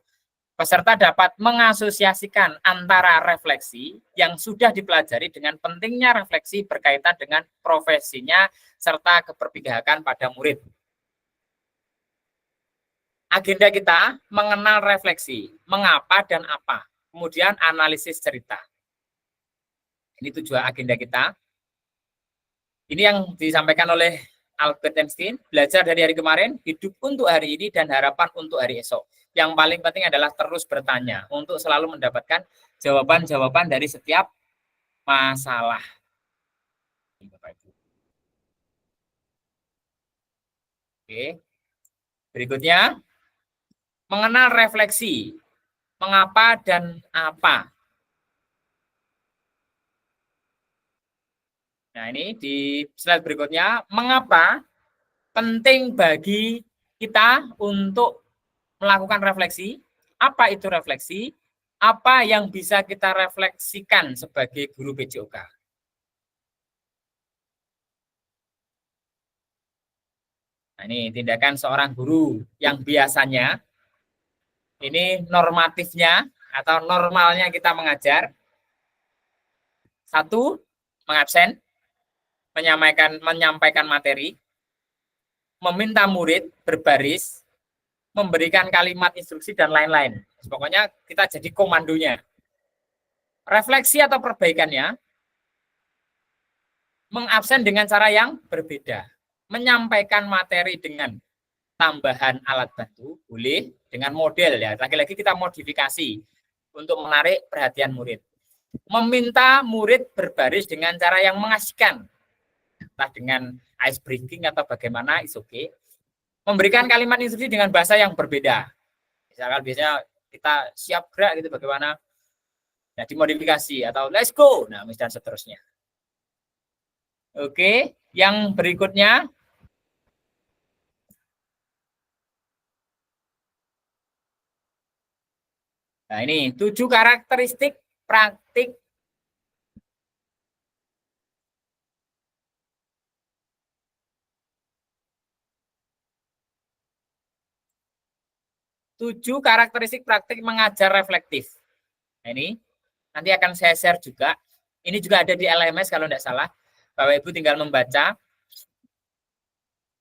Peserta dapat mengasosiasikan antara refleksi yang sudah dipelajari dengan pentingnya refleksi berkaitan dengan profesinya serta keberpihakan pada murid. Agenda kita mengenal refleksi, mengapa dan apa, kemudian analisis cerita. Ini tujuan agenda kita. Ini yang disampaikan oleh Albert Einstein, belajar dari hari kemarin, hidup untuk hari ini, dan harapan untuk hari esok. Yang paling penting adalah terus bertanya, untuk selalu mendapatkan jawaban-jawaban dari setiap masalah. Oke. Berikutnya, mengenal refleksi, mengapa dan apa. Nah, ini di slide berikutnya, mengapa penting bagi kita untuk melakukan refleksi, apa itu refleksi, apa yang bisa kita refleksikan sebagai guru PJOK. Nah, ini tindakan seorang guru yang biasanya, ini normatifnya atau normalnya kita mengajar, 1, mengabsen, menyampaikan materi, meminta murid berbaris, memberikan kalimat instruksi, dan lain-lain. Pokoknya kita jadi komandonya. Refleksi atau perbaikannya, mengabsen dengan cara yang berbeda. Menyampaikan materi dengan tambahan alat bantu, boleh, dengan model ya. Lagi-lagi kita modifikasi untuk menarik perhatian murid. Meminta murid berbaris dengan cara yang mengasihkan. Entah dengan ice breaking atau bagaimana, is okay. Memberikan kalimat instruksi dengan bahasa yang berbeda. Misalkan biasanya kita siap gerak gitu bagaimana. Nah, dimodifikasi atau let's go. Nah, dan seterusnya. Oke, yang berikutnya. Nah, ini 7 karakteristik praktik mengajar reflektif. Nah, ini nanti akan saya share juga. Ini juga ada di LMS kalau tidak salah. Bapak Ibu tinggal membaca.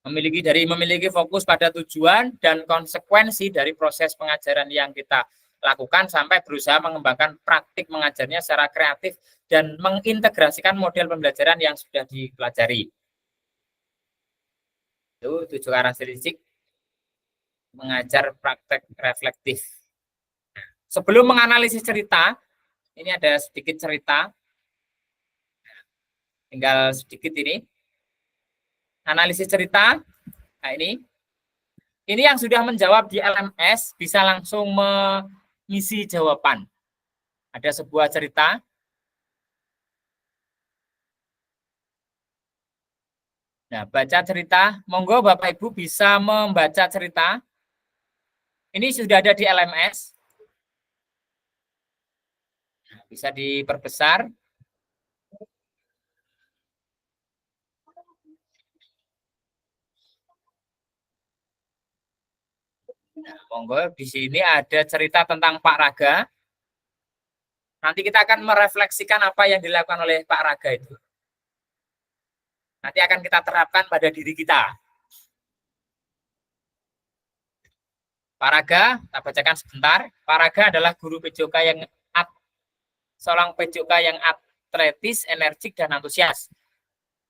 Memiliki fokus pada tujuan dan konsekuensi dari proses pengajaran yang kita lakukan sampai berusaha mengembangkan praktik mengajarnya secara kreatif dan mengintegrasikan model pembelajaran yang sudah dipelajari. Itu 7 karakteristik mengajar praktek reflektif. Sebelum menganalisis cerita, ini ada sedikit cerita. Tinggal sedikit ini. Analisis cerita. Nah, ini yang sudah menjawab di LMS bisa langsung mengisi jawaban. Ada sebuah cerita. Nah, baca cerita. Monggo Bapak Ibu bisa membaca cerita. Ini sudah ada di LMS. Nah, bisa diperbesar. Nah, monggo di sini ada cerita tentang Pak Raga. Nanti kita akan merefleksikan apa yang dilakukan oleh Pak Raga itu. Nanti akan kita terapkan pada diri kita. Pak Raga, kita bacakan sebentar. Pak Raga adalah guru PJOK seorang PJOK yang atletis, energik, dan antusias.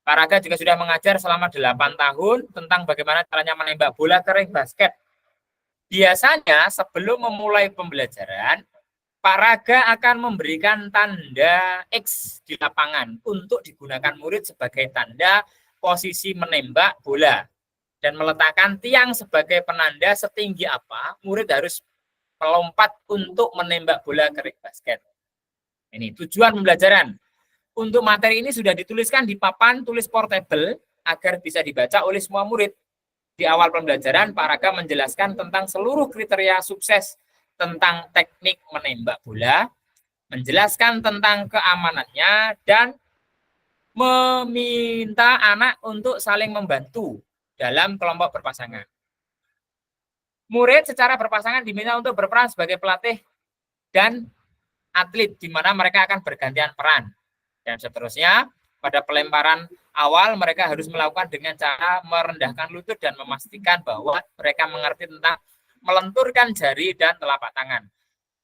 Pak Raga juga sudah mengajar selama 8 tahun tentang bagaimana caranya menembak bola ke ring basket. Biasanya sebelum memulai pembelajaran, Pak Raga akan memberikan tanda X di lapangan untuk digunakan murid sebagai tanda posisi menembak bola. Dan meletakkan tiang sebagai penanda setinggi apa murid harus melompat untuk menembak bola ke ring basket. Ini tujuan pembelajaran. Untuk materi ini sudah dituliskan di papan tulis portable agar bisa dibaca oleh semua murid. Di awal pembelajaran, Pak Raga menjelaskan tentang seluruh kriteria sukses tentang teknik menembak bola, menjelaskan tentang keamanannya, dan meminta anak untuk saling membantu dalam kelompok berpasangan. Murid secara berpasangan diminta untuk berperan sebagai pelatih dan atlet, di mana mereka akan bergantian peran. Dan seterusnya, pada pelemparan awal mereka harus melakukan dengan cara merendahkan lutut dan memastikan bahwa mereka mengerti tentang melenturkan jari dan telapak tangan.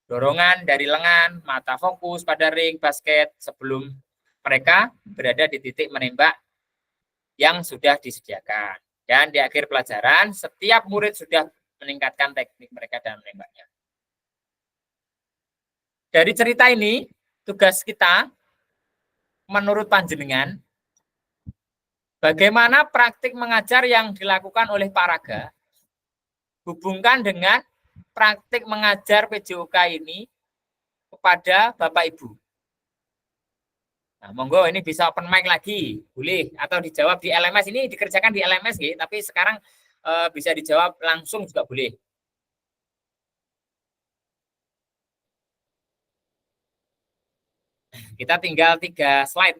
Dorongan dari lengan, mata fokus pada ring basket sebelum mereka berada di titik menembak yang sudah disediakan. Dan di akhir pelajaran, setiap murid sudah meningkatkan teknik mereka dalam menembaknya. Dari cerita ini, tugas kita menurut panjenengan, bagaimana praktik mengajar yang dilakukan oleh Pak Raga hubungkan dengan praktik mengajar PJOK ini kepada Bapak Ibu. Nah, monggo ini bisa open mic lagi, boleh, atau dijawab di LMS. Ini dikerjakan di LMS, gitu, tapi sekarang bisa dijawab langsung juga boleh. Kita tinggal 3 slide.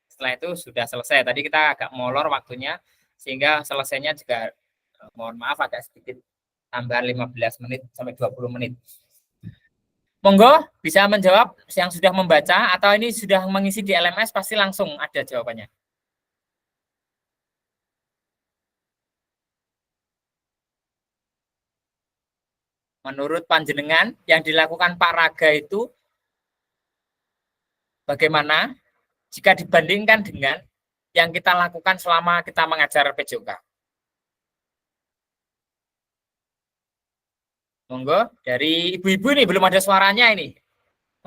Setelah itu sudah selesai. Tadi kita agak molor waktunya, sehingga selesainya juga mohon maaf agak sedikit tambahan 15 menit sampai 20 menit. Monggo bisa menjawab yang sudah membaca atau ini sudah mengisi di LMS, pasti langsung ada jawabannya. Menurut panjenengan yang dilakukan Pak Raga itu bagaimana jika dibandingkan dengan yang kita lakukan selama kita mengajar PJOK? Monggo, dari ibu-ibu ini belum ada suaranya ini.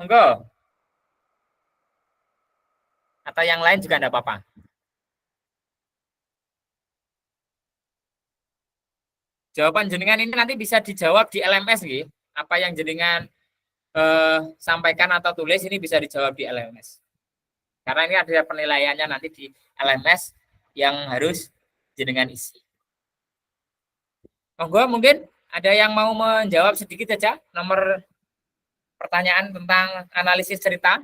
Monggo. Atau yang lain juga enggak apa-apa. Jawaban jenengan ini nanti bisa dijawab di LMS gitu. Apa yang jenengan sampaikan atau tulis ini bisa dijawab di LMS. Karena ini ada penilaiannya nanti di LMS yang harus jenengan isi. Monggo, mungkin ada yang mau menjawab sedikit saja nomor pertanyaan tentang analisis cerita.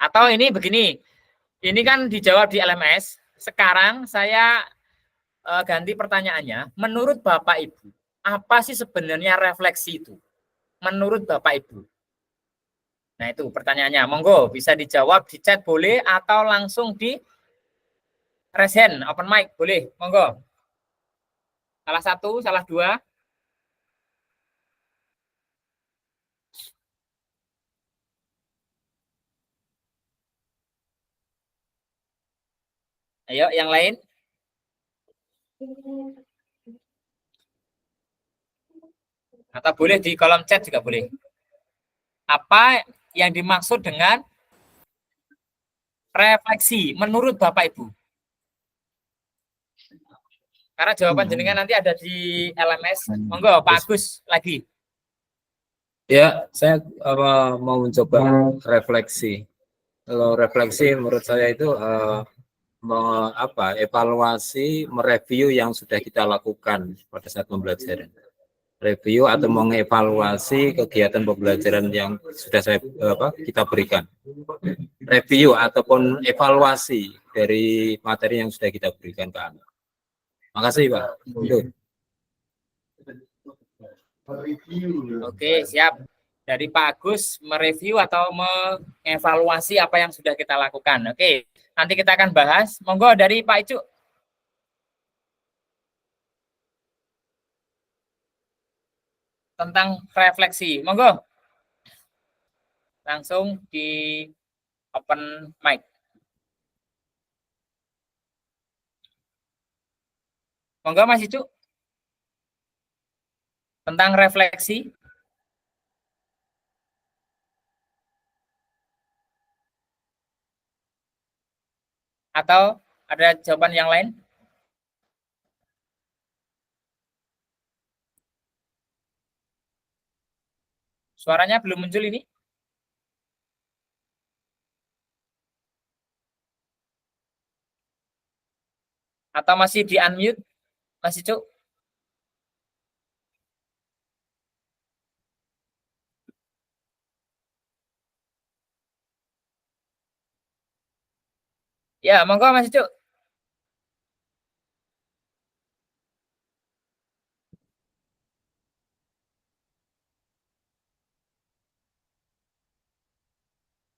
Atau ini begini, ini kan dijawab di LMS. Sekarang saya ganti pertanyaannya. Menurut Bapak Ibu, apa sih sebenarnya refleksi itu? Menurut Bapak Ibu. Nah itu pertanyaannya. Monggo bisa dijawab di chat boleh atau langsung di raise hand, open mic boleh. Monggo. Salah satu, salah dua. Ayo yang lain. Atau boleh di kolom chat juga boleh. Apa yang dimaksud dengan refleksi menurut Bapak Ibu? Karena jawaban jenengan nanti ada di LMS. Monggo Pak Agus lagi. Ya, saya mau mencoba refleksi. Kalau refleksi menurut saya itu evaluasi, mereview yang sudah kita lakukan pada saat pembelajaran. Review atau mengevaluasi kegiatan pembelajaran yang sudah kita berikan. Review ataupun evaluasi dari materi yang sudah kita berikan ke anak. Makasih Pak. Oke, siap. Dari Pak Agus mereview atau mengevaluasi apa yang sudah kita lakukan. Oke, nanti kita akan bahas. Monggo dari Pak Icu. Tentang refleksi. Monggo. Langsung di open mic. Monggo Mas Icu. Tentang refleksi. Atau ada jawaban yang lain? Suaranya belum muncul ini? Atau masih di unmute? Mas Icu? Ya, monggo Mas Cuk.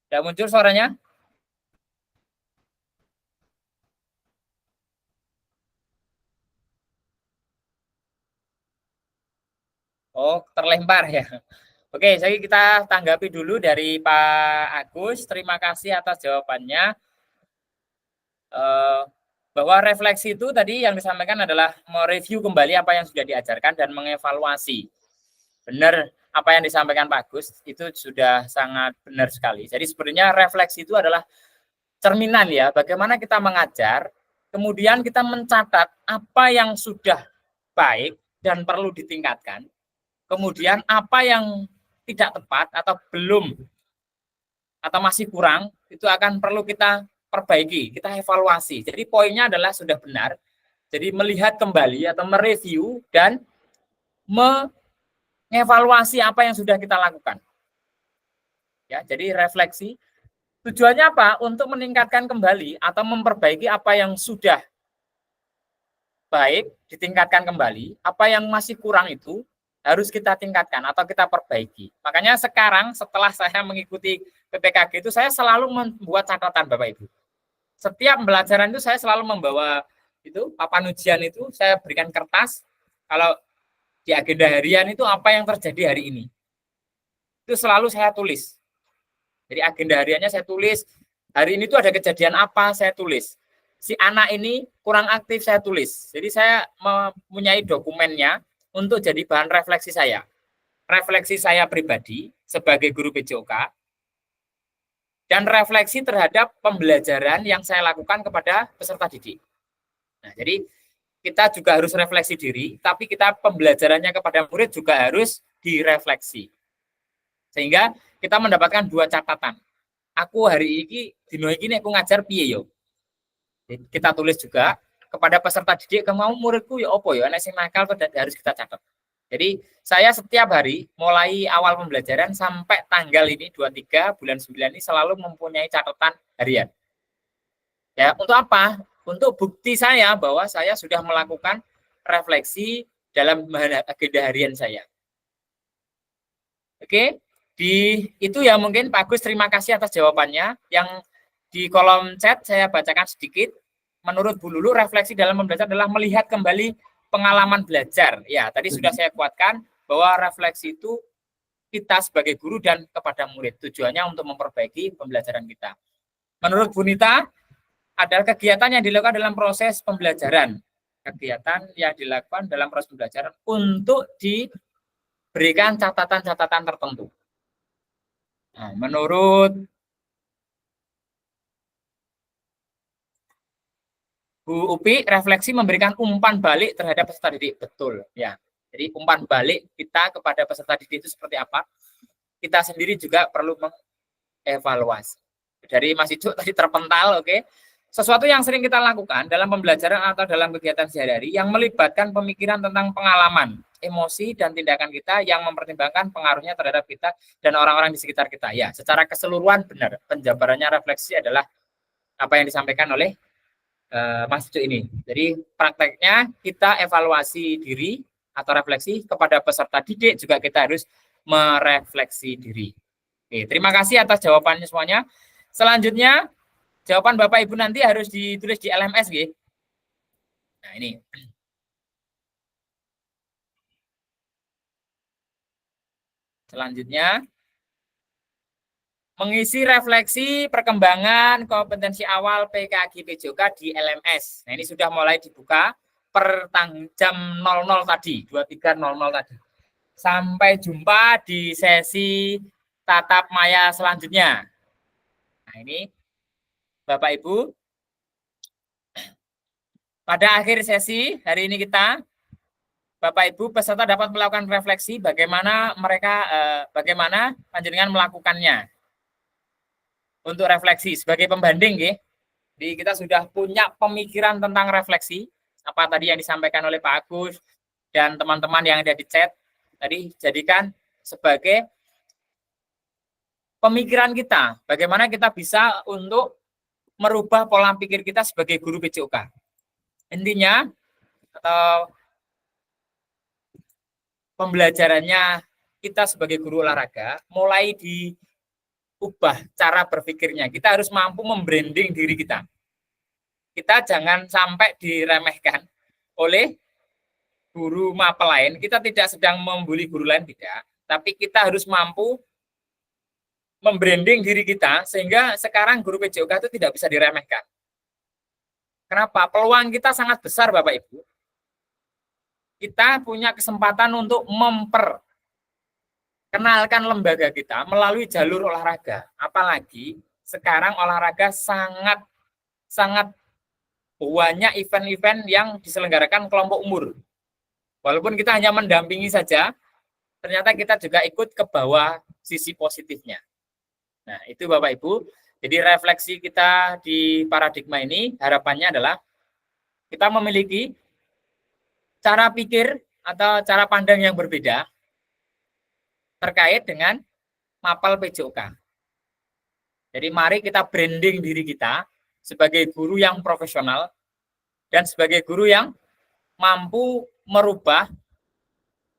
Sudah muncul suaranya? Oh, terlempar ya. Oke, jadi kita tanggapi dulu dari Pak Agus. Terima kasih atas jawabannya. Bahwa refleksi itu tadi yang disampaikan adalah mereview kembali apa yang sudah diajarkan dan mengevaluasi. Benar apa yang disampaikan Pak Agus, itu sudah sangat benar sekali. Jadi sebenarnya refleksi itu adalah cerminan ya, bagaimana kita mengajar, kemudian kita mencatat apa yang sudah baik dan perlu ditingkatkan, kemudian apa yang tidak tepat atau belum atau masih kurang, itu akan perlu kita perbaiki, kita evaluasi. Jadi poinnya adalah sudah benar, jadi melihat kembali atau mereview dan mengevaluasi apa yang sudah kita lakukan. Ya, jadi refleksi tujuannya apa? Untuk meningkatkan kembali atau memperbaiki apa yang sudah baik, ditingkatkan kembali, apa yang masih kurang itu harus kita tingkatkan atau kita perbaiki. Makanya sekarang setelah saya mengikuti PPKG itu saya selalu membuat catatan Bapak Ibu. Setiap pembelajaran itu saya selalu membawa itu papan ujian itu saya berikan kertas. Kalau di agenda harian itu apa yang terjadi hari ini. Itu selalu saya tulis. Jadi agenda hariannya saya tulis, hari ini tuh ada kejadian apa, saya tulis. Si anak ini kurang aktif, saya tulis. Jadi saya mempunyai dokumennya untuk jadi bahan refleksi saya. Refleksi saya pribadi sebagai guru PJOK, dan refleksi terhadap pembelajaran yang saya lakukan kepada peserta didik. Nah, jadi kita juga harus refleksi diri, tapi kita pembelajarannya kepada murid juga harus direfleksi. Sehingga kita mendapatkan dua catatan. Aku hari ini, dino ini aku ngajar piye yo. Kita tulis juga kepada peserta didik, kamu muridku ya opo ya, anak sing nakal harus kita catat. Jadi saya setiap hari mulai awal pembelajaran sampai tanggal ini 23 bulan 9 ini selalu mempunyai catatan harian. Ya, untuk apa? Untuk bukti saya bahwa saya sudah melakukan refleksi dalam agenda harian saya. Oke, itu ya mungkin Pak Agus, terima kasih atas jawabannya. Yang di kolom chat saya bacakan sedikit. Menurut Bu Lulu, refleksi dalam belajar adalah melihat kembali pengalaman belajar. Ya, tadi sudah saya kuatkan bahwa refleksi itu kita sebagai guru dan kepada murid. Tujuannya untuk memperbaiki pembelajaran kita. Menurut Bu Nita, adalah kegiatan yang dilakukan dalam proses pembelajaran. Kegiatan yang dilakukan dalam proses pembelajaran untuk diberikan catatan-catatan tertentu. Nah, menurut Bu Upi, refleksi memberikan umpan balik terhadap peserta didik. Betul, ya. Jadi umpan balik kita kepada peserta didik itu seperti apa? Kita sendiri juga perlu mengevaluasi. Dari Mas Ijo tadi terpental, oke. Sesuatu yang sering kita lakukan dalam pembelajaran atau dalam kegiatan sehari-hari yang melibatkan pemikiran tentang pengalaman, emosi, dan tindakan kita yang mempertimbangkan pengaruhnya terhadap kita dan orang-orang di sekitar kita. Ya, secara keseluruhan benar. Penjabarannya refleksi adalah apa yang disampaikan oleh Mas Ijo ini. Jadi prakteknya kita evaluasi diri atau refleksi kepada peserta didik, juga kita harus merefleksi diri. Oke, terima kasih atas jawabannya semuanya. Selanjutnya, jawaban Bapak Ibu nanti harus ditulis di LMS, gitu. Nah, ini. Selanjutnya, mengisi refleksi perkembangan kompetensi awal PKG PJOK di LMS. Nah, ini sudah mulai dibuka per jam 00 tadi, 23.00 tadi. Sampai jumpa di sesi tatap maya selanjutnya. Nah, ini Bapak Ibu, pada akhir sesi hari ini kita, Bapak Ibu peserta dapat melakukan refleksi bagaimana bagaimana panjenengan melakukannya. Untuk refleksi sebagai pembanding, ya. Jadi kita sudah punya pemikiran tentang refleksi, apa tadi yang disampaikan oleh Pak Agus dan teman-teman yang ada di chat tadi, jadikan sebagai pemikiran kita, bagaimana kita bisa untuk merubah pola pikir kita sebagai guru PJOK. Intinya atau pembelajarannya kita sebagai guru olahraga mulai diubah cara berpikirnya. Kita harus mampu membranding diri kita. Kita jangan sampai diremehkan oleh guru mapel lain. Kita tidak sedang membuli guru lain, tidak. Tapi kita harus mampu membranding diri kita sehingga sekarang guru PJOK itu tidak bisa diremehkan. Kenapa? Peluang kita sangat besar, Bapak Ibu. Kita punya kesempatan untuk memperkenalkan lembaga kita melalui jalur olahraga. Apalagi sekarang olahraga sangat banyak event-event yang diselenggarakan kelompok umur. Walaupun kita hanya mendampingi saja, ternyata kita juga ikut ke bawah sisi positifnya. Nah, itu Bapak Ibu. Jadi refleksi kita di paradigma ini harapannya adalah kita memiliki cara pikir atau cara pandang yang berbeda terkait dengan mapel PJOK. Jadi mari kita branding diri kita sebagai guru yang profesional dan sebagai guru yang mampu merubah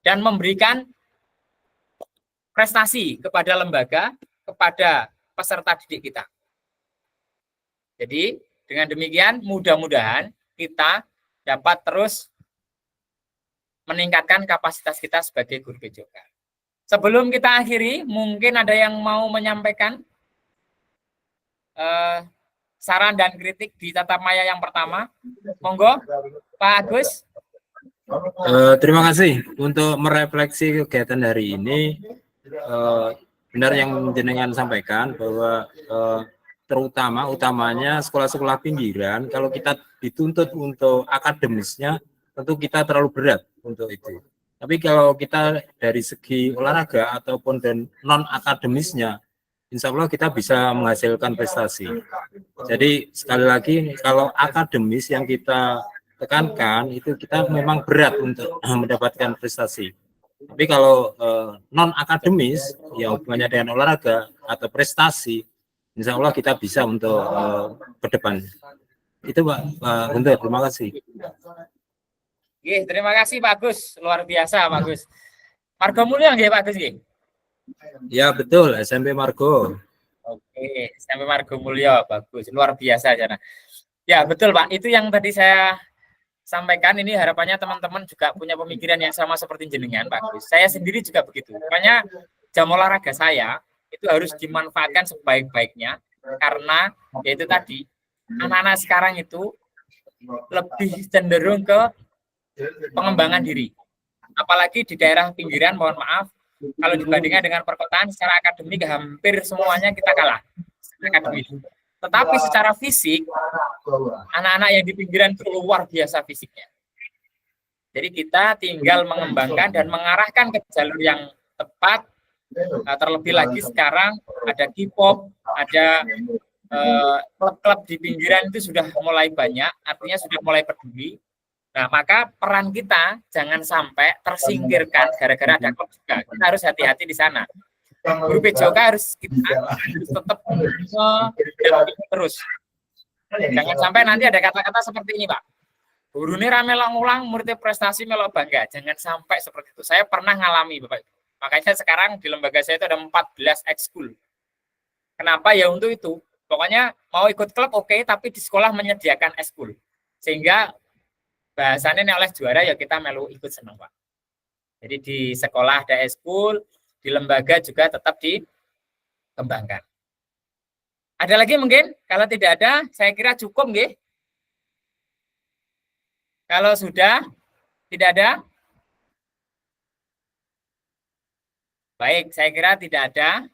dan memberikan prestasi kepada lembaga, kepada peserta didik kita. Jadi dengan demikian mudah-mudahan kita dapat terus meningkatkan kapasitas kita sebagai guru PJOK. Sebelum kita akhiri, mungkin ada yang mau menyampaikan saran dan kritik di tatap maya yang pertama. Monggo, Pak Agus. Terima kasih untuk merefleksi kegiatan hari ini. Benar yang jenengan sampaikan bahwa utamanya sekolah-sekolah pinggiran, kalau kita dituntut untuk akademisnya, tentu kita terlalu berat untuk itu. Tapi kalau kita dari segi olahraga ataupun dan non akademisnya, insya Allah kita bisa menghasilkan prestasi. Jadi sekali lagi, kalau akademis yang kita tekankan itu kita memang berat untuk mendapatkan prestasi. Tapi kalau non akademis yang hubungannya dengan olahraga atau prestasi, insya Allah kita bisa untuk ke depan. Itu Pak Guntur, terima kasih. Oke, terima kasih Pak Agus, luar biasa Pak Agus. Margo Mulyo nggih Pak Agus nggih? Ya betul, SMP Margo. Oke, SMP Margo Mulyo, bagus, luar biasa Jana. Ya betul Pak, itu yang tadi saya sampaikan. Ini harapannya teman-teman juga punya pemikiran yang sama seperti jenengan Pak Agus. Saya sendiri juga begitu. Makanya jam olahraga saya itu harus dimanfaatkan sebaik-baiknya karena yaitu tadi anak-anak sekarang itu lebih cenderung ke pengembangan diri. Apalagi di daerah pinggiran, mohon maaf, kalau dibandingkan dengan perkotaan secara akademik hampir semuanya kita kalah akademik. Tetapi secara fisik anak-anak yang di pinggiran itu luar biasa fisiknya. Jadi kita tinggal mengembangkan dan mengarahkan ke jalur yang tepat. Terlebih lagi sekarang ada K-pop, ada klub-klub di pinggiran itu sudah mulai banyak, artinya sudah mulai peduli. Nah, maka peran kita jangan sampai tersingkirkan gara-gara ada klub juga. Kita harus hati-hati di sana. Guru PJOK harus tetap terus. Jangan sampai nanti ada kata-kata seperti ini, Pak. Guru ini rame ulang muridnya prestasi melok bangga. Jangan sampai seperti itu. Saya pernah ngalami, Bapak. Makanya sekarang di lembaga saya itu ada 14 ekskul. Kenapa? Ya untuk itu. Pokoknya mau ikut klub oke, tapi di sekolah menyediakan ekskul. Sehingga bahasannya oleh juara ya kita melu ikut senang Pak. Jadi di sekolah ada ekskul, di lembaga juga tetap dikembangkan. Ada lagi mungkin? Kalau tidak ada, saya kira cukup nggih. Kalau sudah tidak ada, baik, saya kira tidak ada.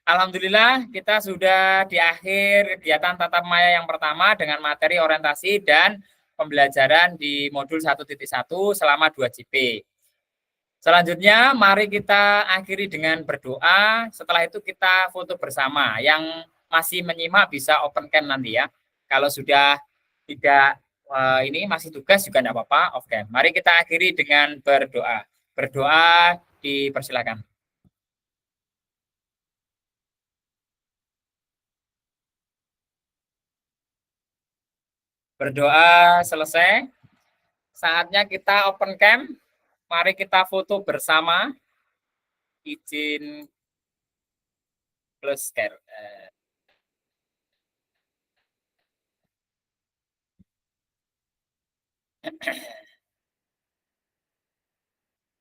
Alhamdulillah kita sudah di akhir kegiatan tatap maya yang pertama dengan materi orientasi dan pembelajaran di modul 1.1 selama 2 JP. Selanjutnya mari kita akhiri dengan berdoa. Setelah itu kita foto bersama. Yang masih menyimak bisa open cam nanti ya. Kalau sudah tidak ini masih tugas juga tidak apa-apa off cam. Mari kita akhiri dengan berdoa. Berdoa dipersilakan. Berdoa selesai. Saatnya kita open cam. Mari kita foto bersama. Izin close share.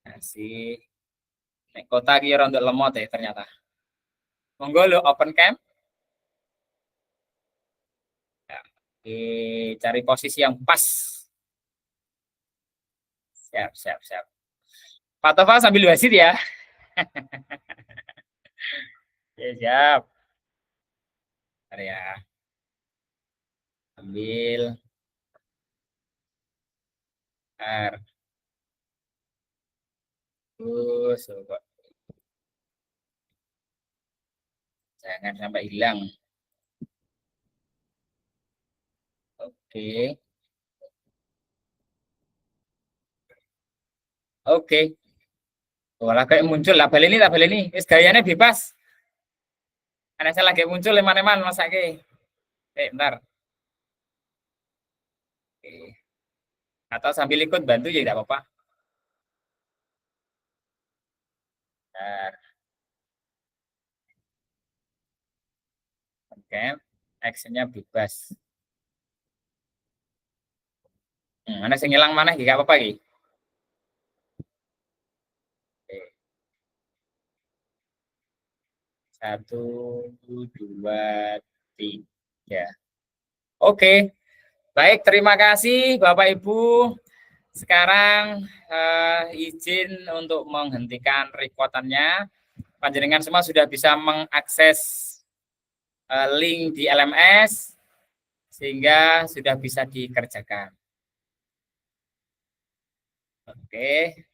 Masih. Nek kota kira untuk lemot ya ternyata. Monggo lo open cam. Ya. Oke, cari posisi yang pas. Siap, siap, siap. Pak Tova sambil wasit ya. Oke, siap. Bentar ya. Ambil. Bentar. Terus, coba. Jangan sampai hilang. Oke. Oke. Wala kayak muncul lah baleni. Wis gayane bebas. Ana saya lagi muncul leman-leman masake. Bentar. Oke. Atau sambil ikut bantu ya tidak apa-apa. Bentar. Oke. Actionnya bebas. Mana sing ngilang mana iki gak apa-apa iki. Oke. 1, 2, 3. Oke. Baik, terima kasih Bapak Ibu. Sekarang izin untuk menghentikan recordannya. Panjenengan semua sudah bisa mengakses link di LMS sehingga sudah bisa dikerjakan. Oke.